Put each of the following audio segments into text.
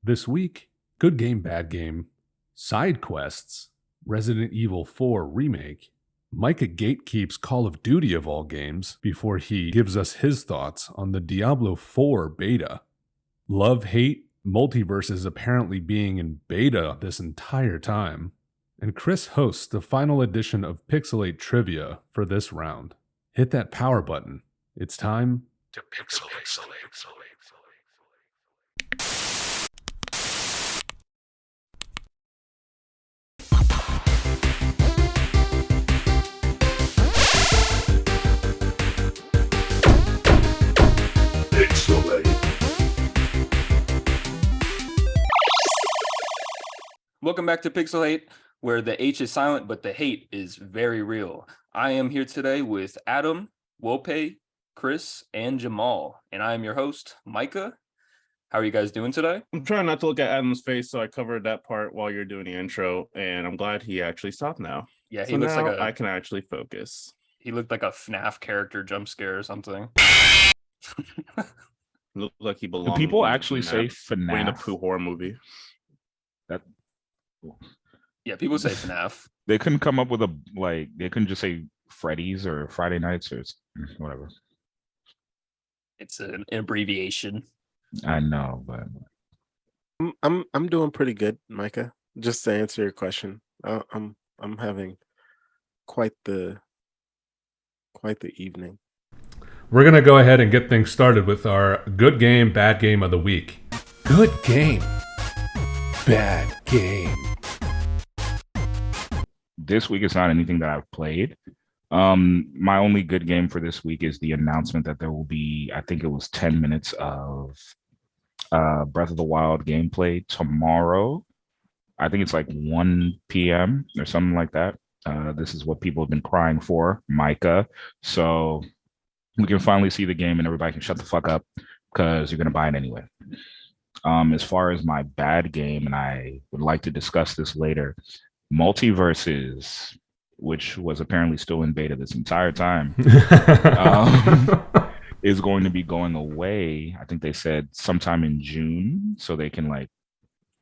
This week, Good Game, Bad Game, Side Quests, Resident Evil 4 Remake, Micah gatekeeps Call of Duty of all games before he gives us his thoughts on the Diablo 4 beta. Love, hate, Multiversus apparently being in beta this entire time. And Chris hosts the final edition of PixelHate Trivia for this round. Hit that power button. It's time to pixelate. Welcome back to PixelHate, where the H is silent, but the hate is very real. I am here today with Adam, Wope, Chris, and Jamal, and I am your host, Micah. How are you guys doing today? I'm trying not to look at Adam's face, so I covered that part while you're doing the intro, and I'm glad he actually stopped now. Yeah, he looks like I can actually focus. He looked like a FNAF character jump scare or something. Looked like he belonged. Do people actually say FNAF? Winnie the Pooh horror movie. Yeah, people say FNAF. They couldn't come up with they couldn't just say Freddy's or Friday Nights or whatever. It's an abbreviation. I know, but I'm doing pretty good, Micah. Just to answer your question, I'm having quite the evening. We're going to go ahead and get things started with our Good Game, Bad Game of the Week. Good Game, Bad Game. this week it's not anything that I've played. My only good game for this week is the announcement that there will be, I think it was 10 minutes of Breath of the Wild gameplay tomorrow. I think it's like 1 p.m. or something like that. This is what people have been crying for, Micah. So we can finally see the game and everybody can shut the fuck up because you're going to buy it anyway. As far as my bad game, and I would like to discuss this later, Multiversus, which was apparently still in beta this entire time, is going to be going away. I think they said sometime in June, so they can like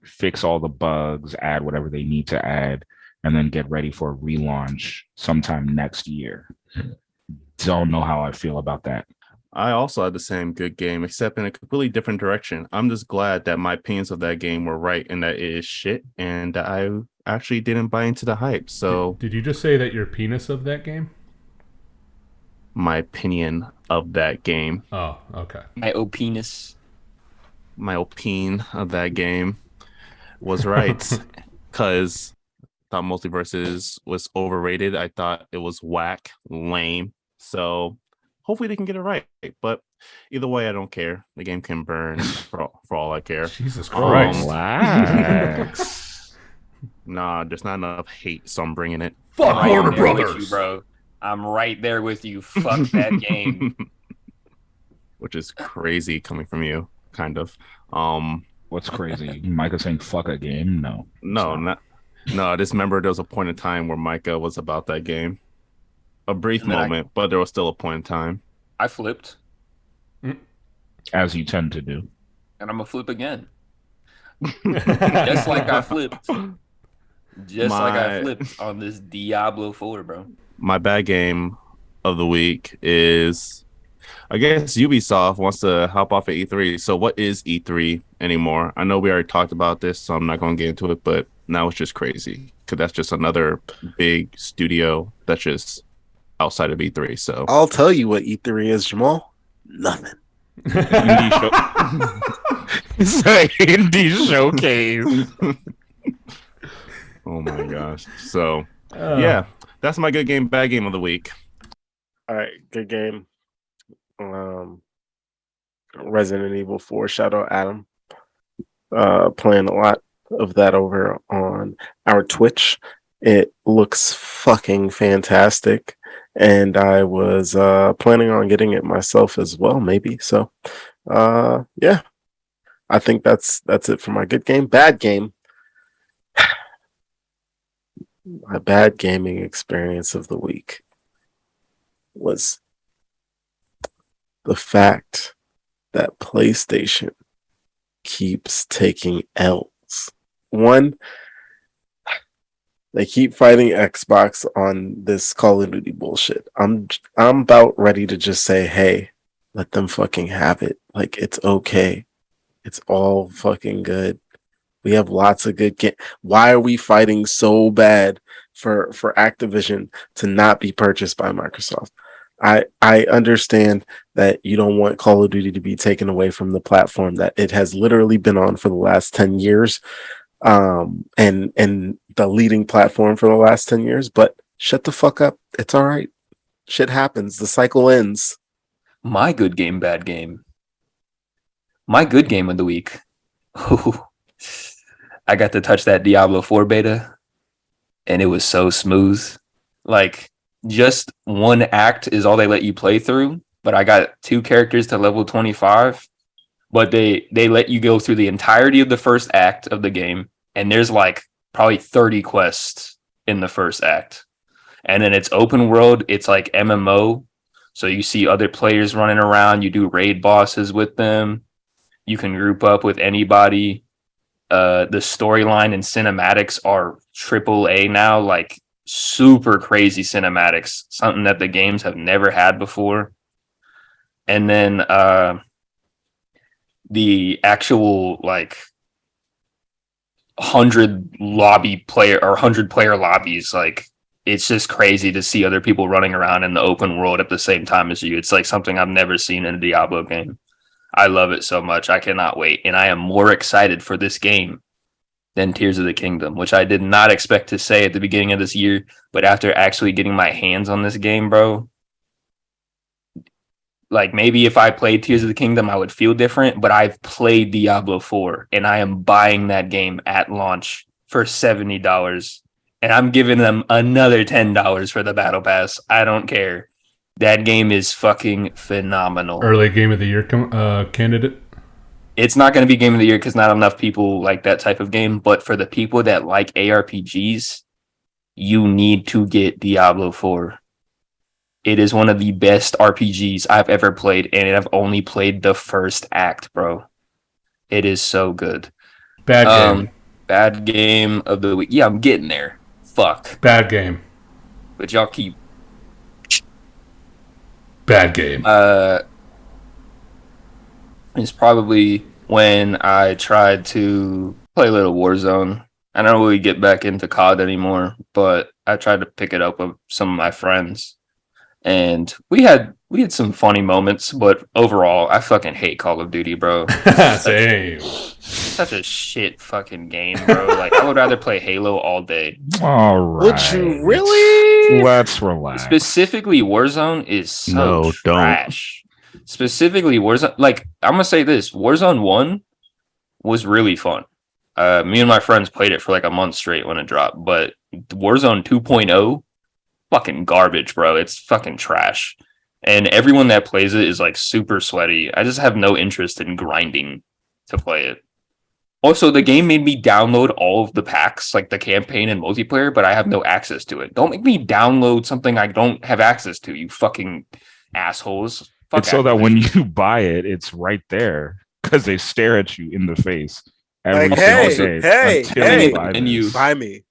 fix all the bugs, add whatever they need to add, and then get ready for a relaunch sometime next year. Don't know how I feel about that. I also had the same good game, except in a completely different direction. I'm just glad that my opinions of that game were right and that it is shit, and that I actually didn't buy into the hype. So, Did you just say that your penis of that game? My opinion of that game. Oh, okay. My opinus. My opinion of that game was right, because I thought Multiversus was overrated. I thought it was whack, lame. So hopefully they can get it right. But either way, I don't care. The game can burn for all I care. Jesus Christ. Relax. Nah, there's not enough hate, so I'm bringing it. Fuck I'm Warner right there with Brothers. you, bro. I'm right there with you. Fuck that game. Which is crazy coming from you, kind of. What's crazy? Micah saying fuck a game? No. No, I just remember there was a point in time where Micah was about that game. A brief moment, but there was still a point in time. I flipped. As you tend to do. And I'm gonna flip again. Just like I flipped. Like I flipped on this Diablo 4, bro. My bad game of the week is, I guess Ubisoft wants to hop off at E3. So what is E3 anymore? I know we already talked about this, so I'm not going to get into it, but now it's just crazy because that's just another big studio that's just outside of E3. So I'll tell you what E3 is, Jamal. Nothing. Indie show. It's an indie showcase. Oh my gosh. So yeah, that's my good game, bad game of the week. All right, good game. Resident Evil 4, shout out Adam. Playing a lot of that over on our Twitch. It looks fucking fantastic. And I was planning on getting it myself as well, maybe. So yeah. I think that's it for my good game. Bad game. My bad gaming experience of the week was the fact that PlayStation keeps taking L's. One, they keep fighting Xbox on this Call of Duty bullshit. I'm about ready to just say, hey, let them fucking have it. Like, it's okay. It's all fucking good. We have lots of good games. Why are we fighting so bad for Activision to not be purchased by Microsoft? I understand that you don't want Call of Duty to be taken away from the platform that it has literally been on for the last 10 years, and the leading platform for the last 10 years, but shut the fuck up. It's all right. Shit happens. The cycle ends. My good game, bad game. My good game of the week. I got to touch that Diablo 4 beta, and it was so smooth. Like, just one act is all they let you play through, but I got 2 characters to level 25, but they let you go through the entirety of the first act of the game, and there's like probably 30 quests in the first act. And then it's open world, it's like MMO, so you see other players running around, you do raid bosses with them, you can group up with anybody. The storyline and cinematics are AAA now, like super crazy cinematics, something that the games have never had before. And then the actual like 100 player lobbies, like it's just crazy to see other people running around in the open world at the same time as you. It's like something I've never seen in a Diablo game. I love it so much. I cannot wait. And I am more excited for this game than Tears of the Kingdom, which I did not expect to say at the beginning of this year. But after actually getting my hands on this game, bro, like maybe if I played Tears of the Kingdom, I would feel different. But I've played Diablo 4 and I am buying that game at launch for $70. And I'm giving them another $10 for the Battle Pass. I don't care. That game is fucking phenomenal. Early game of the year candidate. It's not going to be game of the year because not enough people like that type of game. But for the people that like ARPGs, you need to get Diablo 4. It is one of the best RPGs I've ever played, and I've only played the first act, bro. It is so good. Bad game. Bad game of the week. Yeah, I'm getting there. Fuck. Bad game. But y'all keep. Bad game. It's probably when I tried to play a little Warzone. I don't really get back into COD anymore, but I tried to pick it up with some of my friends, and we had some funny moments. But overall, I fucking hate Call of Duty, bro. Same. Such a shit fucking game, bro. Like I would rather play Halo all day. All right. Would you really? Let's relax. Specifically, Warzone is so No, trash. Specifically, Warzone. Like I'm gonna say this: Warzone 1 was really fun. Me and my friends played it for like a month straight when it dropped. But Warzone 2.0, fucking garbage, bro. It's fucking trash. And everyone that plays it is like super sweaty. I just have no interest in grinding to play it. Also, the game made me download all of the packs, like the campaign and multiplayer, but I have no access to it. Don't make me download something I don't have access to, you fucking assholes. Fuck It's so that Activision. when you buy it, it's right there because they stare at you in the face every Like, single hey, day. hey, until hey, you buy and this. you- Buy me.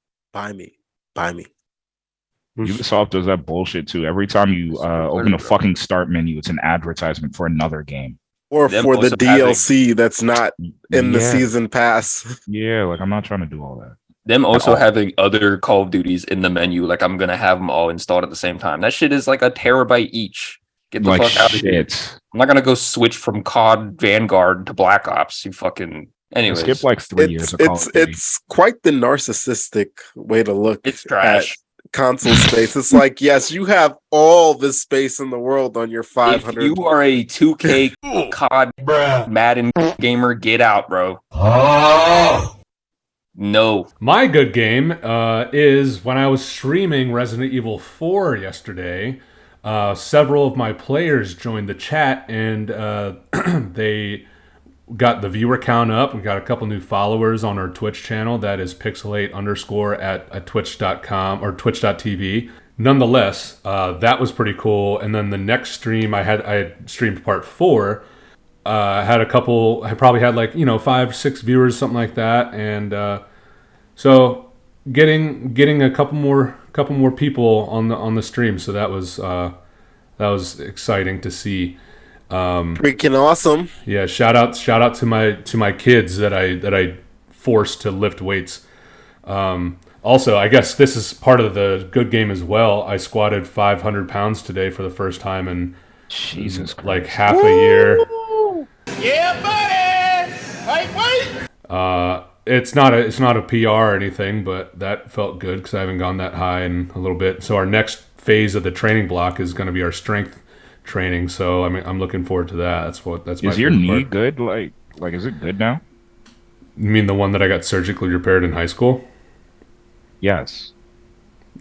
Ubisoft does that bullshit too. Every time you open a fucking start menu, it's an advertisement for another game. Or Them for the also having- DLC that's not in the Yeah. season pass. Yeah, like I'm not trying to do all that. Them also Oh. having other Call of Duties in the menu, like I'm gonna have them all installed at the same time. That shit is like a terabyte each. Get the Like fuck out of here. shit. I'm not gonna go switch from COD Vanguard to Black Ops. You fucking. Anyways, Skip like 3 years of Call of Duty. It's quite the narcissistic way to look it's at trash. console space. It's like, yes, you have all the space in the world on your If 500. you are a 2K COD Madden gamer, get out, bro. No. My good game is when I was streaming Resident Evil 4 yesterday. Several of my players joined the chat, and they got the viewer count up. We got a couple new followers on our Twitch channel. That is PixelHate_ at twitch.com or twitch.tv. Nonetheless, that was pretty cool. And then the next stream I had streamed part 4. Had a couple. I probably had like 5-6 viewers, something like that, and so getting a couple more people on the stream. So that was exciting to see. Freaking awesome. Yeah, shout out to my kids that I forced to lift weights. Also, I guess this is part of the good game as well. I squatted 500 pounds today for the first time in Jesus Christ. like half a year. Yeah, buddy. Wait. It's not a PR or anything, but that felt good because I haven't gone that high in a little bit. So our next phase of the training block is going to be our strength training. So I'm looking forward to that. That's my Is your favorite knee part. good? Like is it good now? You mean the one that I got surgically repaired in high school? Yes.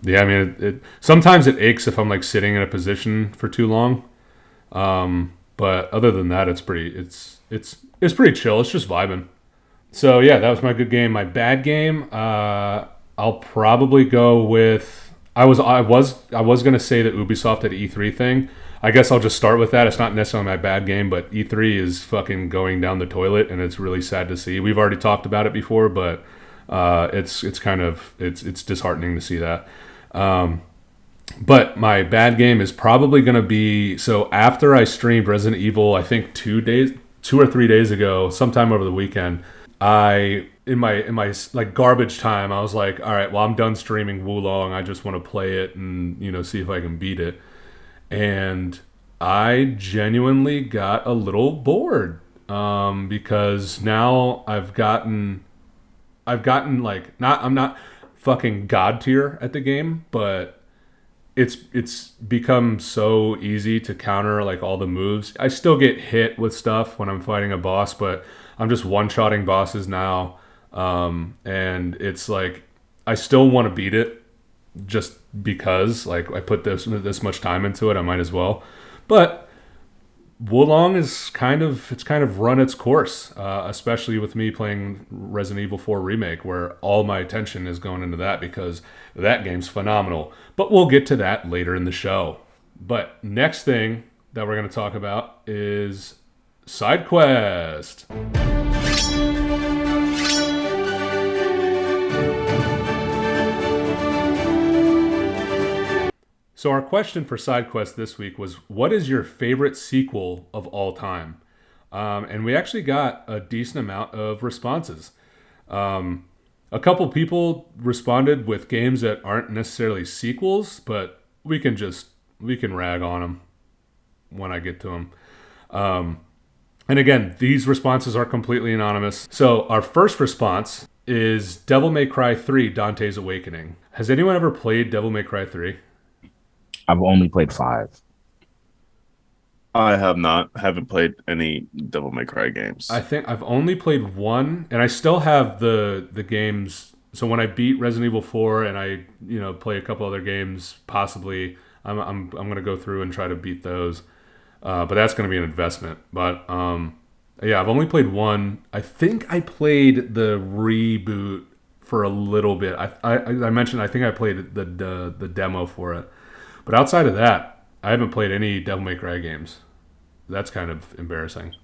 Yeah, I mean, sometimes it aches if I'm like sitting in a position for too long. But other than that, it's pretty chill. It's just vibing. So yeah, that was my good game. My bad game, I'll probably go with. I was gonna say the Ubisoft at E3 thing. I guess I'll just start with that. It's not necessarily my bad game, but E3 is fucking going down the toilet, and it's really sad to see. We've already talked about it before, but it's kind of it's disheartening to see that. But my bad game is probably going to be, so after I streamed Resident Evil, I think 2 or 3 days ago, sometime over the weekend, in my like garbage time, I was like, all right, well, I'm done streaming Wulong. I just want to play it and see if I can beat it. And I genuinely got a little bored because now I've gotten like I'm not fucking god tier at the game, but it's become so easy to counter like all the moves. I still get hit with stuff when I'm fighting a boss, but I'm just one-shotting bosses now. And it's like I still want to beat it just because like I put this much time into it, I might as well. But Wulong is kind of run its course, especially with me playing Resident Evil 4 Remake, where all my attention is going into that because that game's phenomenal. But we'll get to that later in the show. But next thing that we're going to talk about is Side Quest. So our question for SideQuest this week was, what is your favorite sequel of all time? And we actually got a decent amount of responses. A couple people responded with games that aren't necessarily sequels, but we can rag on them when I get to them. And again, these responses are completely anonymous. So our first response is Devil May Cry 3 Dante's Awakening. Has anyone ever played Devil May Cry 3? I've only played 5. I haven't played any Devil May Cry games. I think I've only played 1, and I still have the games. So when I beat Resident Evil 4 and I play a couple other games, possibly I'm gonna go through and try to beat those. But that's gonna be an investment. But yeah, I've only played 1. I think I played the reboot for a little bit. I mentioned I think I played the demo for it. But outside of that, I haven't played any Devil May Cry games. That's kind of embarrassing.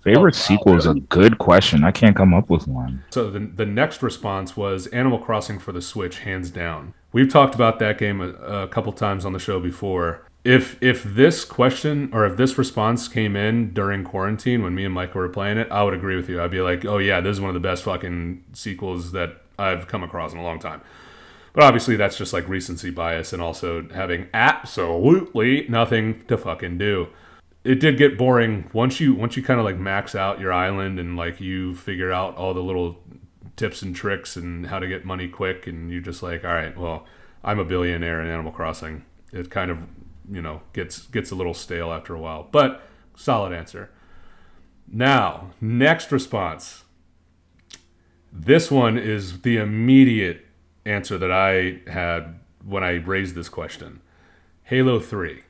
Favorite sequel is a good question. I can't come up with one. So the next response was Animal Crossing for the Switch, hands down. We've talked about that game a couple times on the show before. If this question or if this response came in during quarantine when me and Micah were playing it, I would agree with you. I'd be like, oh yeah, this is one of the best fucking sequels that I've come across in a long time. But obviously that's just like recency bias and also having absolutely nothing to fucking do. It did get boring once you kind of like max out your island and like you figure out all the little tips and tricks and how to get money quick, and you just like, all right, well, I'm a billionaire in Animal Crossing. It kind of, gets a little stale after a while. But solid answer. Now, next response. This one is the immediate answer that I had when I raised this question. Halo 3.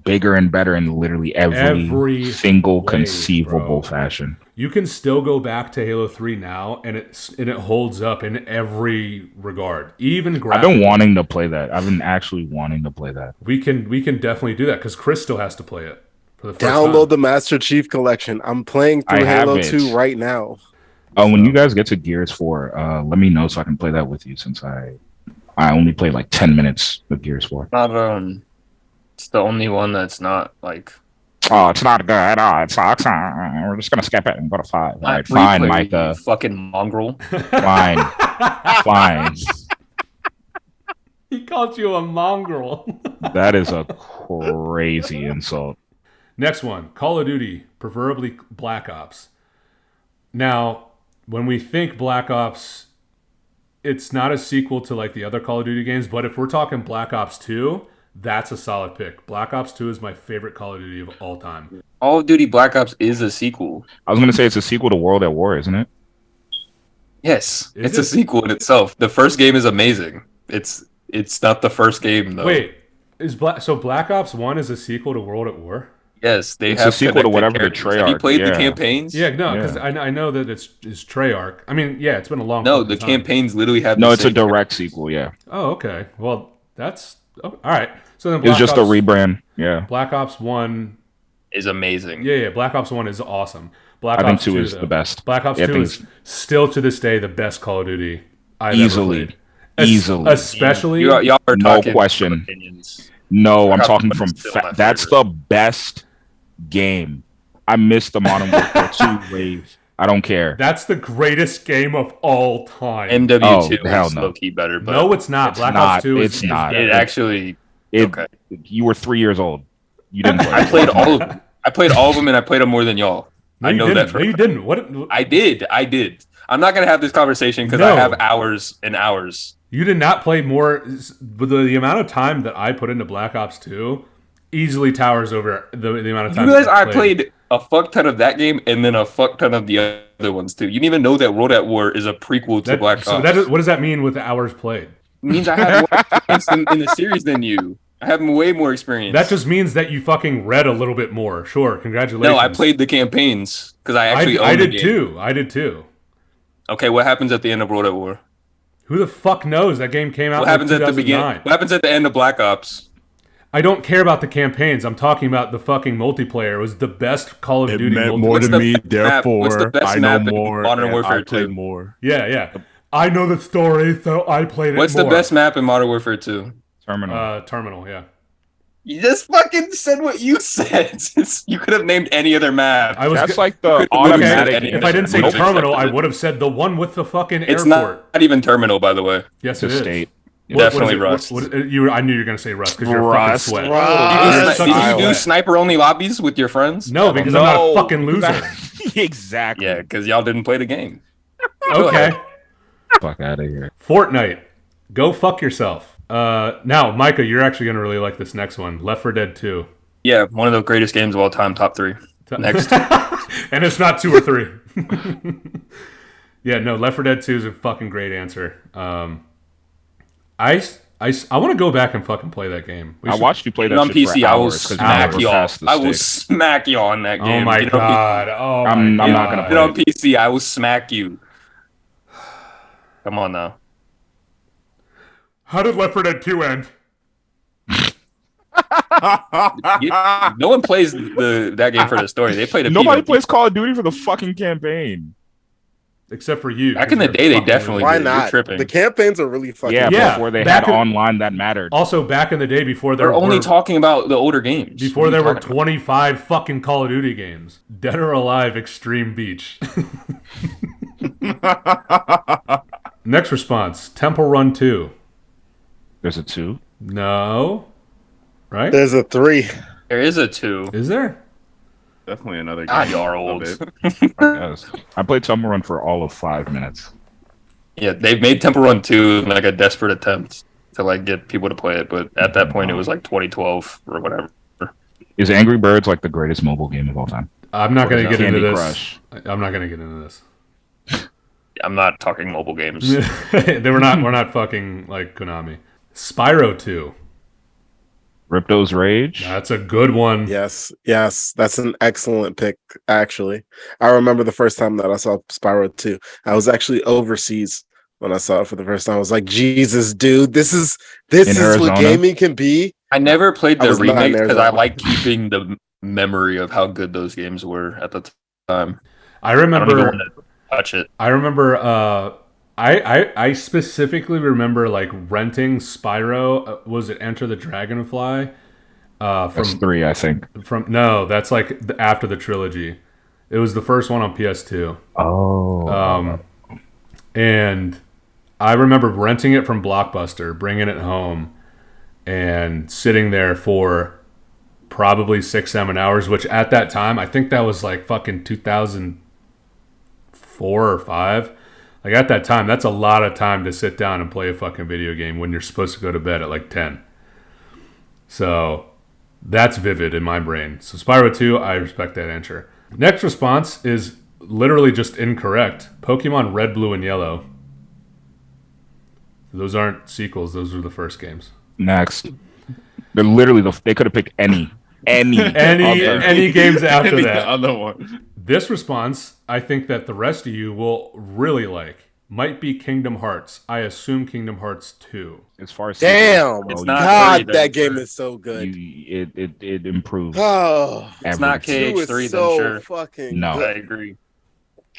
Bigger and better in literally every single way, conceivable bro. fashion. You can still go back to Halo 3 now, and it holds up in every regard, even graphically. I've been wanting to play that. I've been actually wanting to play that. We can definitely do that because Chris still has to play it. for the first Download time. the Master Chief Collection. I'm playing through I have Halo it. 2 right now. When you guys get to Gears 4, let me know so I can play that with you since I only played like 10 minutes of Gears 4. Not it's the only one that's not like. Oh, it's not good. Oh, it sucks. We're just gonna skip it and go to 5. All right, free fine, play, Micah. you fucking mongrel. Fine. Fine. He called you a mongrel. That is a crazy insult. Next one, Call of Duty, preferably Black Ops. Now, when we think Black Ops, it's not a sequel to like the other Call of Duty games, but if we're talking Black Ops 2, that's a solid pick. Black Ops 2 is my favorite Call of Duty of all time. Call of Duty Black Ops is a sequel. I was gonna say it's a sequel to World at War, isn't it? Yes, Is it's it? a sequel in itself. The first game is amazing. It's not the first game though. Wait, so Black Ops 1 is a sequel to World at War? Yes, they It's have a sequel to connected whatever the characters. Have you Treyarch- played the yeah. campaigns? Yeah, no, because Yeah. I know that it's Treyarch. I mean, yeah, it's been a long No, fucking the time. campaigns literally have. No, the it's a same direct sequel. Yeah, Oh, okay. Well, that's all right. So then it's Black just Ops, a rebrand. Yeah, Black Ops 1. is amazing. Yeah, Black Ops 1 is awesome. Black I think Ops 2 is though. the best. Black Ops Yeah, I 2 think is still to this day the best Call of Duty I've Easily. ever played. Easily. Especially Y'all are No talking question. from opinions. No, I'm Black Ops talking 1 from. is still my That's favorite. the best game. I miss the Modern Warfare 2 wave. I don't care. that's the greatest game of all time. MW2 Oh, hell is no. low key better, but no, it's not. It's Black not. Ops 2 It's is not. better. it actually. It, Okay. You were 3 years old. You didn't play. I played all of them. I played all of them, and I played them more than y'all. No, I you know didn't. that for No, you didn't. What? I did. I'm not gonna have this conversation because No. I have hours and hours. You did not play more. But the amount of time that I put into Black Ops 2 easily towers over the amount of You time. realize that I played a fuck ton of that game and then a fuck ton of the other ones too. You didn't even know that World at War is a prequel to Black Ops. What does that mean with the hours played? It means I have more experience in the series than you. I have way more experience. That just means that you fucking read a little bit more. Sure, congratulations. no. I played the campaigns because I actually I owned the did game. too. I did too. Okay, what happens at the end of World at War? Who the fuck knows? That game came out What in happens at the beginning? 2009. What happens at the end of Black Ops? I don't care about the campaigns. I'm talking about the fucking multiplayer. It was the best Call of It Duty meant multiplayer. more What's to the me, best map? What's the therefore best I know map in more. Modern and Warfare I played 2? more. Yeah. I know the story, so I played it What's more. the best map in Modern Warfare 2? Terminal. Terminal, yeah. You just fucking said what you said. You could have named any other map. That's go- like the Okay, automatic. okay, If I didn't say Nope. terminal, I would have said the one with the fucking It's airport. not even Terminal, by the way. Yes, It's a it is. state. Definitely is it? Rust. I knew you were going to say Rust because you're a Rust. fucking sweat. Did you, such did a you do sweat. sniper-only lobbies with your friends? No, because I'm not a No. fucking loser. Exactly. Yeah, because y'all didn't play the game. Okay. Fuck out of here. Fortnite. Go fuck yourself. Now, Micah, you're actually going to really like this next one. Left 4 Dead 2. Yeah, one of the greatest games of all time, top 3. Next. And it's not 2 or 3. Yeah, no, Left 4 Dead 2 is a fucking great answer. I want to go back and fucking play that game. We I should- watched you play that on shit PC, for I will hours 'cause you smack never y'all. passed the I will stick. smack y'all on that game. Oh my Get on god. Oh I'm my not God. gonna Get on PC, I will smack you. Come on now. How did Left 4 Dead 2 end? No one plays that game for the story. They played a Nobody PvP. plays Call of Duty for the fucking campaign. Except for you. Back in the You're day, they fucking definitely loser. Why did. You're not? tripping. The campaigns are really fucking. Yeah, Yeah, before they back had in- online that mattered. Also, back in the day before there We're only were talking about the older games. before What are there you were talking about? 25 fucking Call of Duty games. Dead or Alive Extreme Beach. Next response, Temple Run 2. There's a 2. No. Right? There's a 3. There is a 2. Is there? Definitely another game. God, you are of old. it. Yes. I played Temple Run for all of 5 minutes. Yeah, they've made Temple Run 2 like a desperate attempt to like get people to play it, but at that point it was like 2012 or whatever. Is Angry Birds like the greatest mobile game of all time? I'm not going to get into Candy this. Crush. I'm not going to get into this. I'm not talking mobile games. we're not fucking like Konami. Spyro 2. Ripto's Rage? That's a good one. Yes, that's an excellent pick. Actually, I remember the first time that I saw Spyro 2. I was actually overseas when I saw it for the first time. I was like, Jesus, dude, this is what Arizona? gaming can be. I never played I the was not in remake because I Arizona. like keeping the memory of how good those games were at the time. I I don't even remember. want to touch it. I remember. I specifically remember like renting Spyro. Was it Enter the Dragonfly? That's From 3, I think. no, that's like after the trilogy. It was the first one on PS2. Oh. And I remember renting it from Blockbuster, bringing it home, and sitting there for probably 6-7 hours, which at that time, I think that was like fucking 2004 or 5. Like at that time, that's a lot of time to sit down and play a fucking video game when you're supposed to go to bed at like 10. So that's vivid in my brain. So Spyro 2, I respect that answer. Next response is literally just incorrect. Pokemon Red, Blue, and Yellow. Those aren't sequels. Those are the first games. Next. They're literally they could have picked any games after Any that. other one. This response, I think that the rest of you will really like. Might be Kingdom Hearts. I assume Kingdom Hearts 2. as far as Damn, It's sequels not God, very that game good. is so good. it improved. Oh, It's not average. 2 is KH3 then, so sure. fucking No. I good. agree.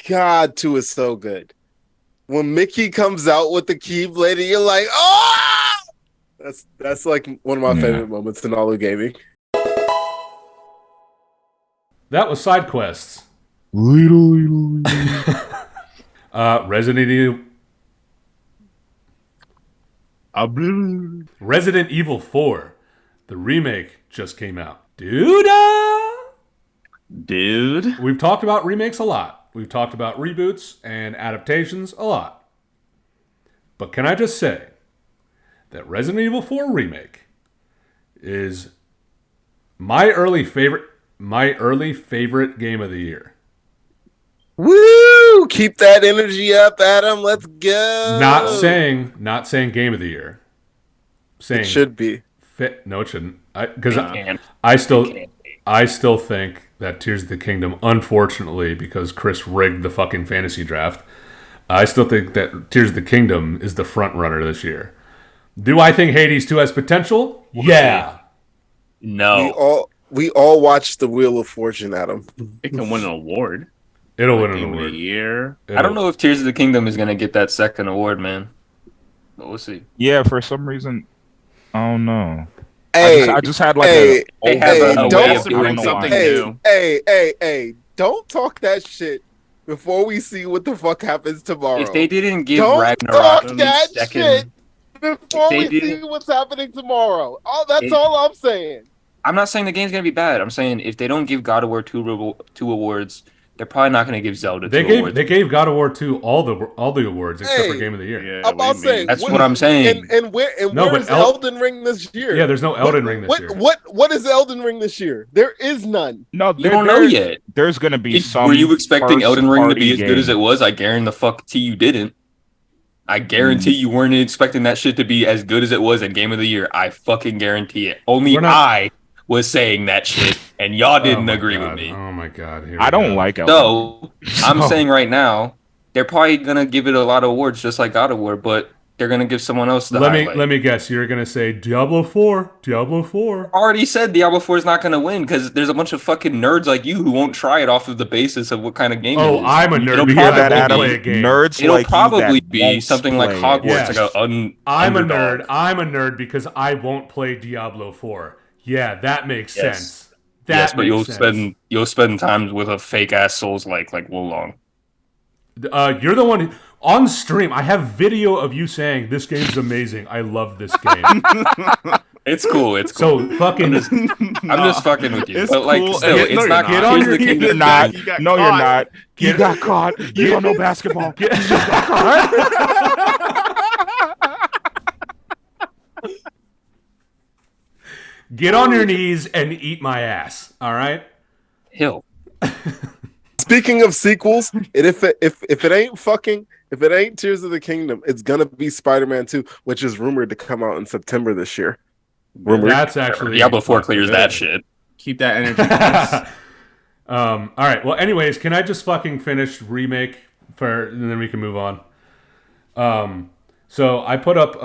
God, 2 is so good. When Mickey comes out with the Keyblade, and you're like, oh! That's like one of my Yeah. favorite moments in all of gaming. That was side quests. Little. Resident Evil 4. The remake just came out. Dude! We've talked about remakes a lot. We've talked about reboots and adaptations a lot. But can I just say that Resident Evil 4 Remake is my early favorite game of the year. Woo! Keep that energy up, Adam. Let's go. Not saying game of the year. Saying It should be. no, it shouldn't. Because It can't. I still It can't be. I still think that Tears of the Kingdom, unfortunately, because Chris rigged the fucking fantasy draft, I still think that Tears of the Kingdom is the front runner this year. Do I think Hades 2 has potential? Yeah. No. We all watched the Wheel of Fortune, Adam. It can win an award. It'll win an Game of the award. year. I don't know if Tears of the Kingdom is going to get that second award, man. But we'll see. Yeah, for some reason, I don't know. Hey, I just had like hey, They have hey, a don't- way of doing something something. new. Hey, don't talk that shit before we see what the fuck happens tomorrow. If they didn't give Don't Ragnarok talk that shit second, before they we see didn't- what's happening tomorrow. Oh, that's It- all I'm saying. I'm not saying the game's going to be bad. I'm saying if they don't give God of War 2 awards, they're probably not going to give Zelda 2 awards. They gave God of War 2 all the awards except for Hey. Game of the Year. Yeah, I'm about saying That's what I'm saying. And No, where's but Elden Ring this year? Yeah, there's no Elden Ring this year. What is Elden Ring this year? There is none. No, You don't know yet. There's gonna be some. Were you expecting Elden Ring to be as first-party good as it game. was? I guarantee you didn't. I guarantee you weren't expecting that shit to be as good as it was at Game of the Year. I fucking guarantee it. Only We're not- I was saying that shit, and y'all didn't my agree God. with me. Oh my god. Here I we don't go. like Elden. So I'm So- saying right now, they're probably gonna give it a lot of awards, just like God of War, but they're gonna give someone else the highlight. Let me guess. You're gonna say Diablo 4. Diablo 4. I already said Diablo 4 is not gonna win because there's a bunch of fucking nerds like you who won't try it off of the basis of what kind of game it Oh, is. I'm a nerd It'll because hear I probably that, won't Adam? play a game. Nerds It'll like probably you that be won't something like play it. Hogwarts, Yes. like a I'm a underdog. nerd. I'm a nerd because I won't play Diablo 4. Yeah, that makes Yes. sense. That Yes, but makes sense. you'll spend times with a fake ass Souls like Wulong. You're the one on stream. I have video of you saying this game's amazing. I love this game. It's cool. It's cool. So fucking. I'm just fucking with you. It's But like, cool. still, No, it's you're not. not. Get on Tears your- of the Kingdom. You're not. You got No, you're caught. not. You Get- got caught. You don't know basketball. Get on your knees and eat my ass. All right. Hill. Speaking of sequels, and if it ain't Tears of the Kingdom, it's gonna be Spider-Man 2, which is rumored to come out in September this year. Rumored. That's actually Diablo 4 clears that shit. Keep that energy. Chris. All right. Well, anyways, can I just fucking finish Remake and then we can move on? So I put up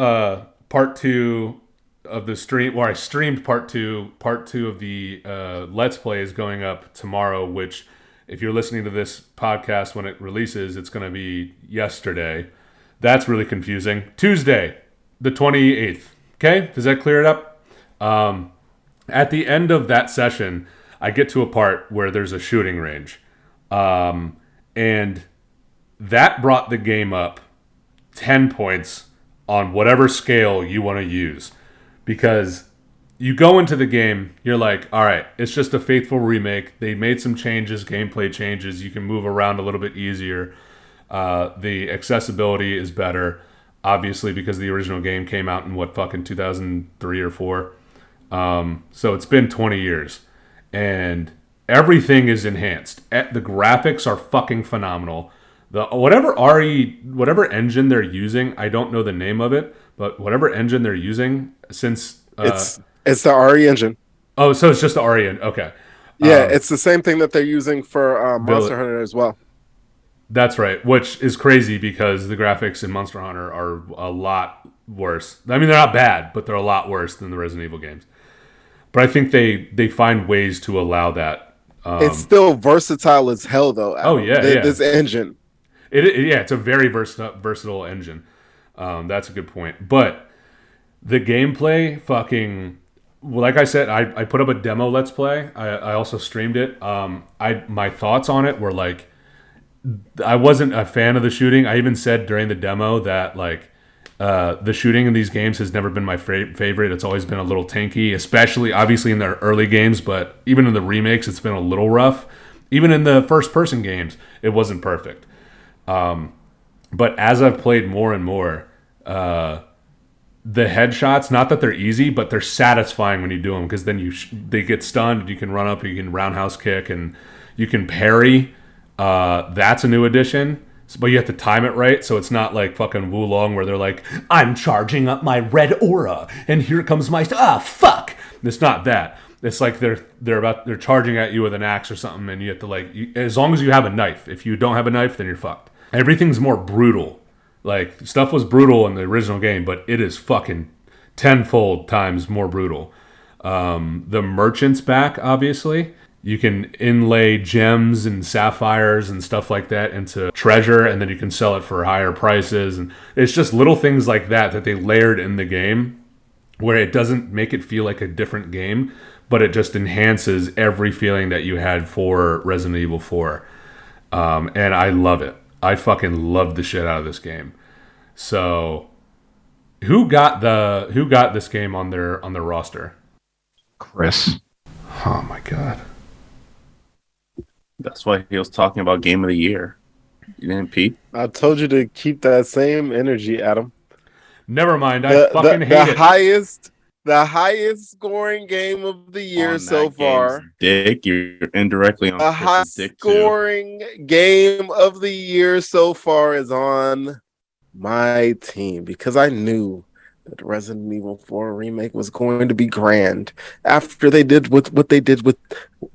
part 2 of the stream, where I streamed part two. Part two of the Let's Play is going up tomorrow. Which, if you're listening to this podcast when it releases, it's going to be yesterday. That's really confusing. Tuesday, the 28th. Okay, does that clear it up? At the end of that session, I get to a part where there's a shooting range, and that brought the game up 10 points on whatever scale you want to use. Because you go into the game, you're like, all right, it's just a faithful remake. They made some changes, gameplay changes. You can move around a little bit easier. The accessibility is better, obviously, because the original game came out in, fucking 2003 or 4. So it's been 20 years. And everything is enhanced. The graphics are fucking phenomenal. Whatever engine they're using, I don't know the name of it, but whatever engine they're using since it's the RE engine. Oh, so it's just the RE engine. Okay. Yeah, it's the same thing that they're using for Monster Hunter as well. That's right, which is crazy because the graphics in Monster Hunter are a lot worse. I mean, they're not bad, but they're a lot worse than the Resident Evil games. But I think they find ways to allow that. It's still versatile as hell, though. Oh yeah, this engine. It's a very versatile engine. That's a good point. But the gameplay, like I said, I put up a demo Let's Play. I also streamed it. My thoughts on it were like, I wasn't a fan of the shooting. I even said during the demo that the shooting in these games has never been my favorite. It's always been a little tanky, especially obviously in the early games, but even in the remakes, it's been a little rough. Even in the first-person games, it wasn't perfect. But as I've played more and more, the headshots, not that they're easy, but they're satisfying when you do them, because then they get stunned, you can run up, you can roundhouse kick, and you can parry. That's a new addition. But you have to time it right, so it's not like fucking Wulong where they're like, I'm charging up my red aura, and here comes my fuck. It's not that. It's like they're charging at you with an axe or something, and you have to as long as you have a knife. If you don't have a knife, then you're fucked. Everything's more brutal. Like, stuff was brutal in the original game, but it is fucking tenfold times more brutal. The merchant's back, obviously. You can inlay gems and sapphires and stuff like that into treasure, and then you can sell it for higher prices. And it's just little things like that they layered in the game, where it doesn't make it feel like a different game, but it just enhances every feeling that you had for Resident Evil 4. And I love it. I fucking love the shit out of this game. So, who got this game on their roster? Chris. Oh my god. That's why he was talking about Game of the Year. You didn't, Pete? I told you to keep that same energy, Adam. Never mind. I fucking hate it. The highest scoring game of the year so far. Dick, you're indirectly on the highest scoring game of the year so far is on my team, because I knew that Resident Evil 4 remake was going to be grand after they did what they did with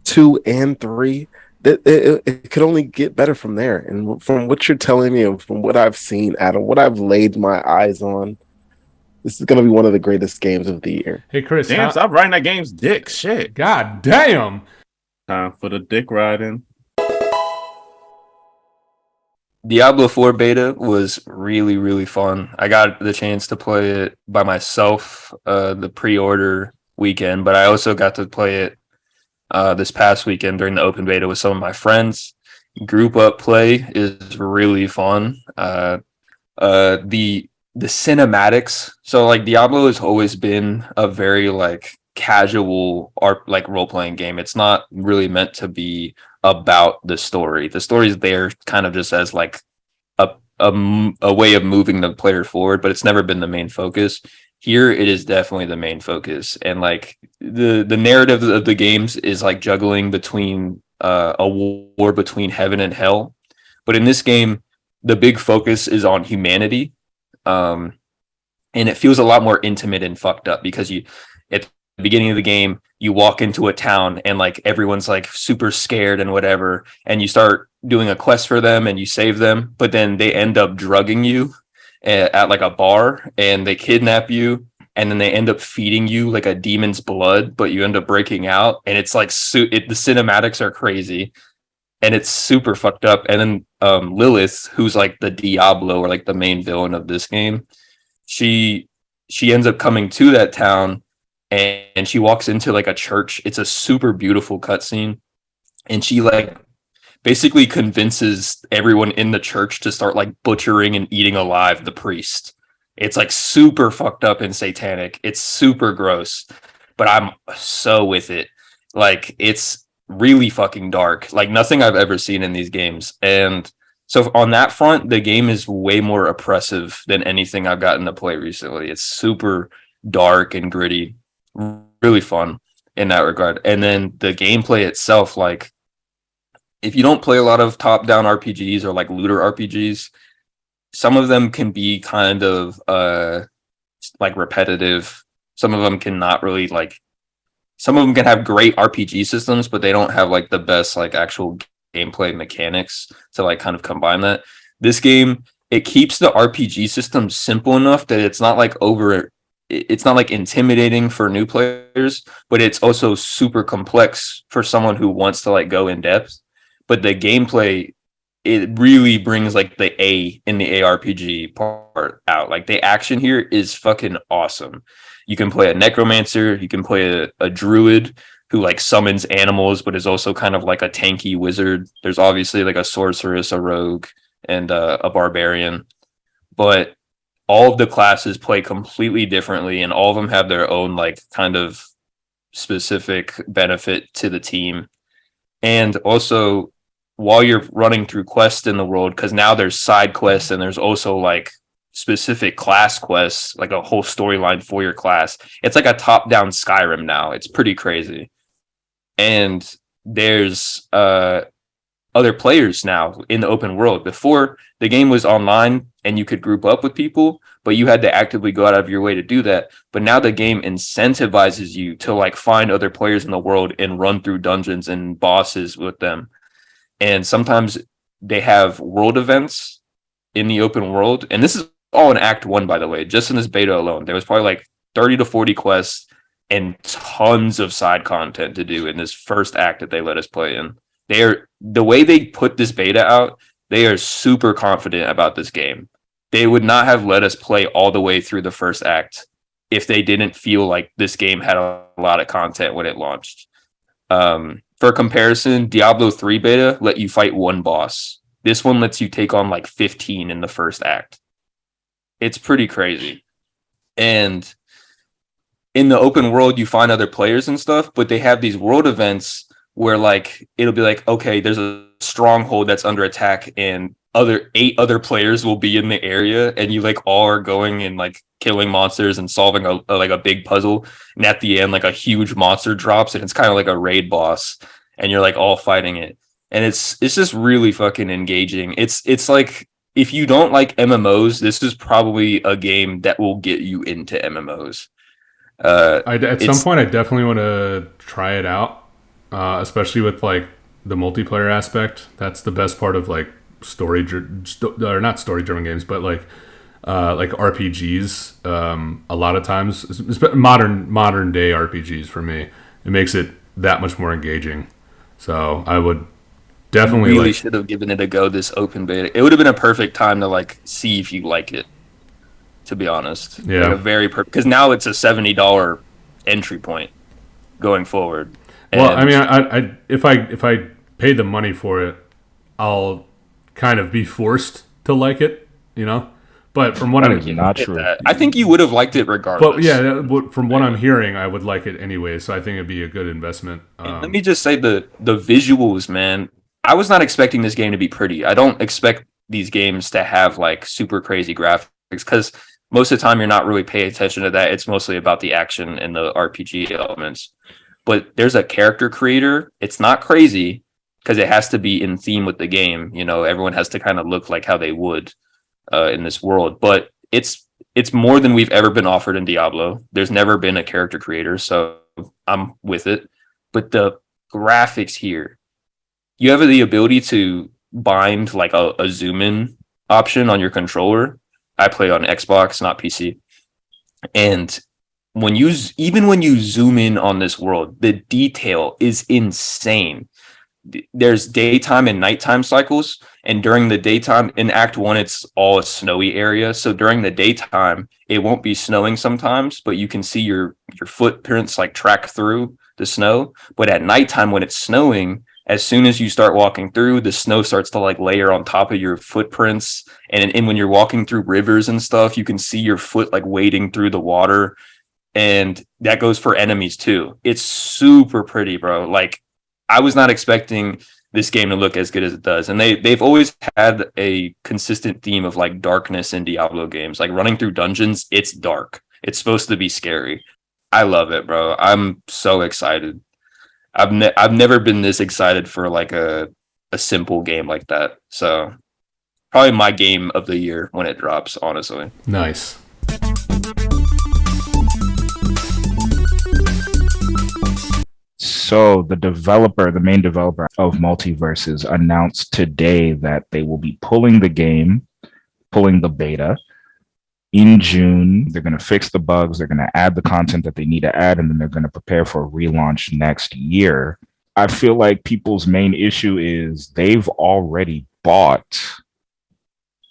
2 and 3. It could only get better from there. And from what you're telling me, and from what I've seen, Adam, what I've laid my eyes on, this is going to be one of the greatest games of the year. Hey, Chris. Damn, stop riding that game's dick. Shit. God damn. Time for the dick riding. Diablo 4 beta was really, really fun. I got the chance to play it by myself the pre-order weekend, but I also got to play it this past weekend during the open beta with some of my friends. Group up play is really fun. The cinematics. So like Diablo has always been a very like casual art like role-playing game. It's not really meant to be about the story. The story's there kind of just as like a way of moving the player forward, but it's never been the main focus. Here it is definitely the main focus, and like the narrative of the games is like juggling between a war between heaven and hell. But in this game, the big focus is on humanity, and it feels a lot more intimate and fucked up because you at the beginning of the game you walk into a town and like everyone's like super scared and whatever, and you start doing a quest for them and you save them, but then they end up drugging you at like a bar and they kidnap you and then they end up feeding you like a demon's blood, but you end up breaking out, and it's like the cinematics are crazy, and it's super fucked up. And then Lilith, who's like the Diablo or like the main villain of this game, she ends up coming to that town, and she walks into like a church. It's a super beautiful cutscene, and she like basically convinces everyone in the church to start like butchering and eating alive the priest. It's like super fucked up and satanic. It's super gross, but I'm so with it. Like, it's really fucking dark, like nothing I've ever seen in these games. And so on that front, the game is way more oppressive than anything I've gotten to play recently. It's super dark and gritty, really fun in that regard. And then the gameplay itself, like, if you don't play a lot of top-down RPGs or like looter RPGs, some of them can be kind of like repetitive. Some of them can not really like. Some of them can have great RPG systems, but they don't have like the best like actual gameplay mechanics to like kind of combine that. This game, it keeps the RPG system simple enough that it's not like it's not like intimidating for new players, but it's also super complex for someone who wants to like go in depth. But the gameplay, it really brings like the A in the ARPG part out. Like, the action here is fucking awesome. You can play a necromancer, you can play a druid who like summons animals, but is also kind of like a tanky wizard. There's obviously like a sorceress, a rogue, and a barbarian. But all of the classes play completely differently, and all of them have their own like kind of specific benefit to the team. And also, while you're running through quests in the world, because now there's side quests and there's also like specific class quests, like a whole storyline for your class. It's like a top-down Skyrim now. It's pretty crazy. And there's other players now in the open world. Before, the game was online and you could group up with people, but you had to actively go out of your way to do that. But now the game incentivizes you to like find other players in the world and run through dungeons and bosses with them. And sometimes they have world events in the open world. And this is all in Act 1, by the way. Just in this beta alone, there was probably like 30 to 40 quests and tons of side content to do in this first act that they let us play in. The way they put this beta out, they are super confident about this game. They would not have let us play all the way through the first act if they didn't feel like this game had a lot of content when it launched. For comparison, Diablo 3 beta let you fight one boss. This one lets you take on like 15 in the first act. It's pretty crazy. And in the open world, you find other players and stuff, but they have these world events where like it'll be like, okay, there's a stronghold that's under attack, and 8 other players will be in the area, and you like all are going and like killing monsters and solving a big puzzle. And at the end, like a huge monster drops, and it's kind of like a raid boss, and you're like all fighting it. And it's just really fucking engaging. It's like, if you don't like MMOs, this is probably a game that will get you into MMOs. At some point, I definitely want to try it out, especially with like the multiplayer aspect. That's the best part of like or not story-driven games, but like RPGs. A lot of times, modern day RPGs for me, it makes it that much more engaging. So I would definitely really should have given it a go this open beta. It would have been a perfect time to like see if you like it. To be honest, yeah, like a very because now it's a $70 entry point going forward. Well, I mean, I if I pay the money for it, I'll kind of be forced to like it, you know. But from what I'm not true, I think you would have liked it regardless. But yeah, from what I'm hearing, I would like it anyway. So I think it'd be a good investment. Let me just say the visuals, man. I was not expecting this game to be pretty. I don't expect these games to have like super crazy graphics, because most of the time you're not really paying attention to that. It's mostly about the action and the RPG elements. But there's a character creator. It's not crazy because it has to be in theme with the game. You know, everyone has to kind of look like how they would in this world. But it's more than we've ever been offered in Diablo. There's never been a character creator, so I'm with it. But the graphics here, you have the ability to bind like a zoom in option on your controller. I play on Xbox, not PC. And even when you zoom in on this world, the detail is insane. There's daytime and nighttime cycles, and during the daytime in Act 1 it's all a snowy area, so during the daytime it won't be snowing sometimes, but you can see your footprints like track through the snow. But at nighttime when it's snowing, as soon as you start walking through, the snow starts to like layer on top of your footprints, and when you're walking through rivers and stuff, you can see your foot like wading through the water. And that goes for enemies too. It's super pretty, bro. Like, I was not expecting this game to look as good as it does. And they've always had a consistent theme of like darkness in Diablo games. Like running through dungeons, it's dark. It's supposed to be scary. I love it, bro. I'm so excited. I've never been this excited for like a simple game like that. So probably my game of the year when it drops, honestly. Nice. So the main developer of Multiversus, announced today that they will be pulling the beta in June. They're going to fix the bugs. They're going to add the content that they need to add, and then they're going to prepare for a relaunch next year. I feel like people's main issue is they've already bought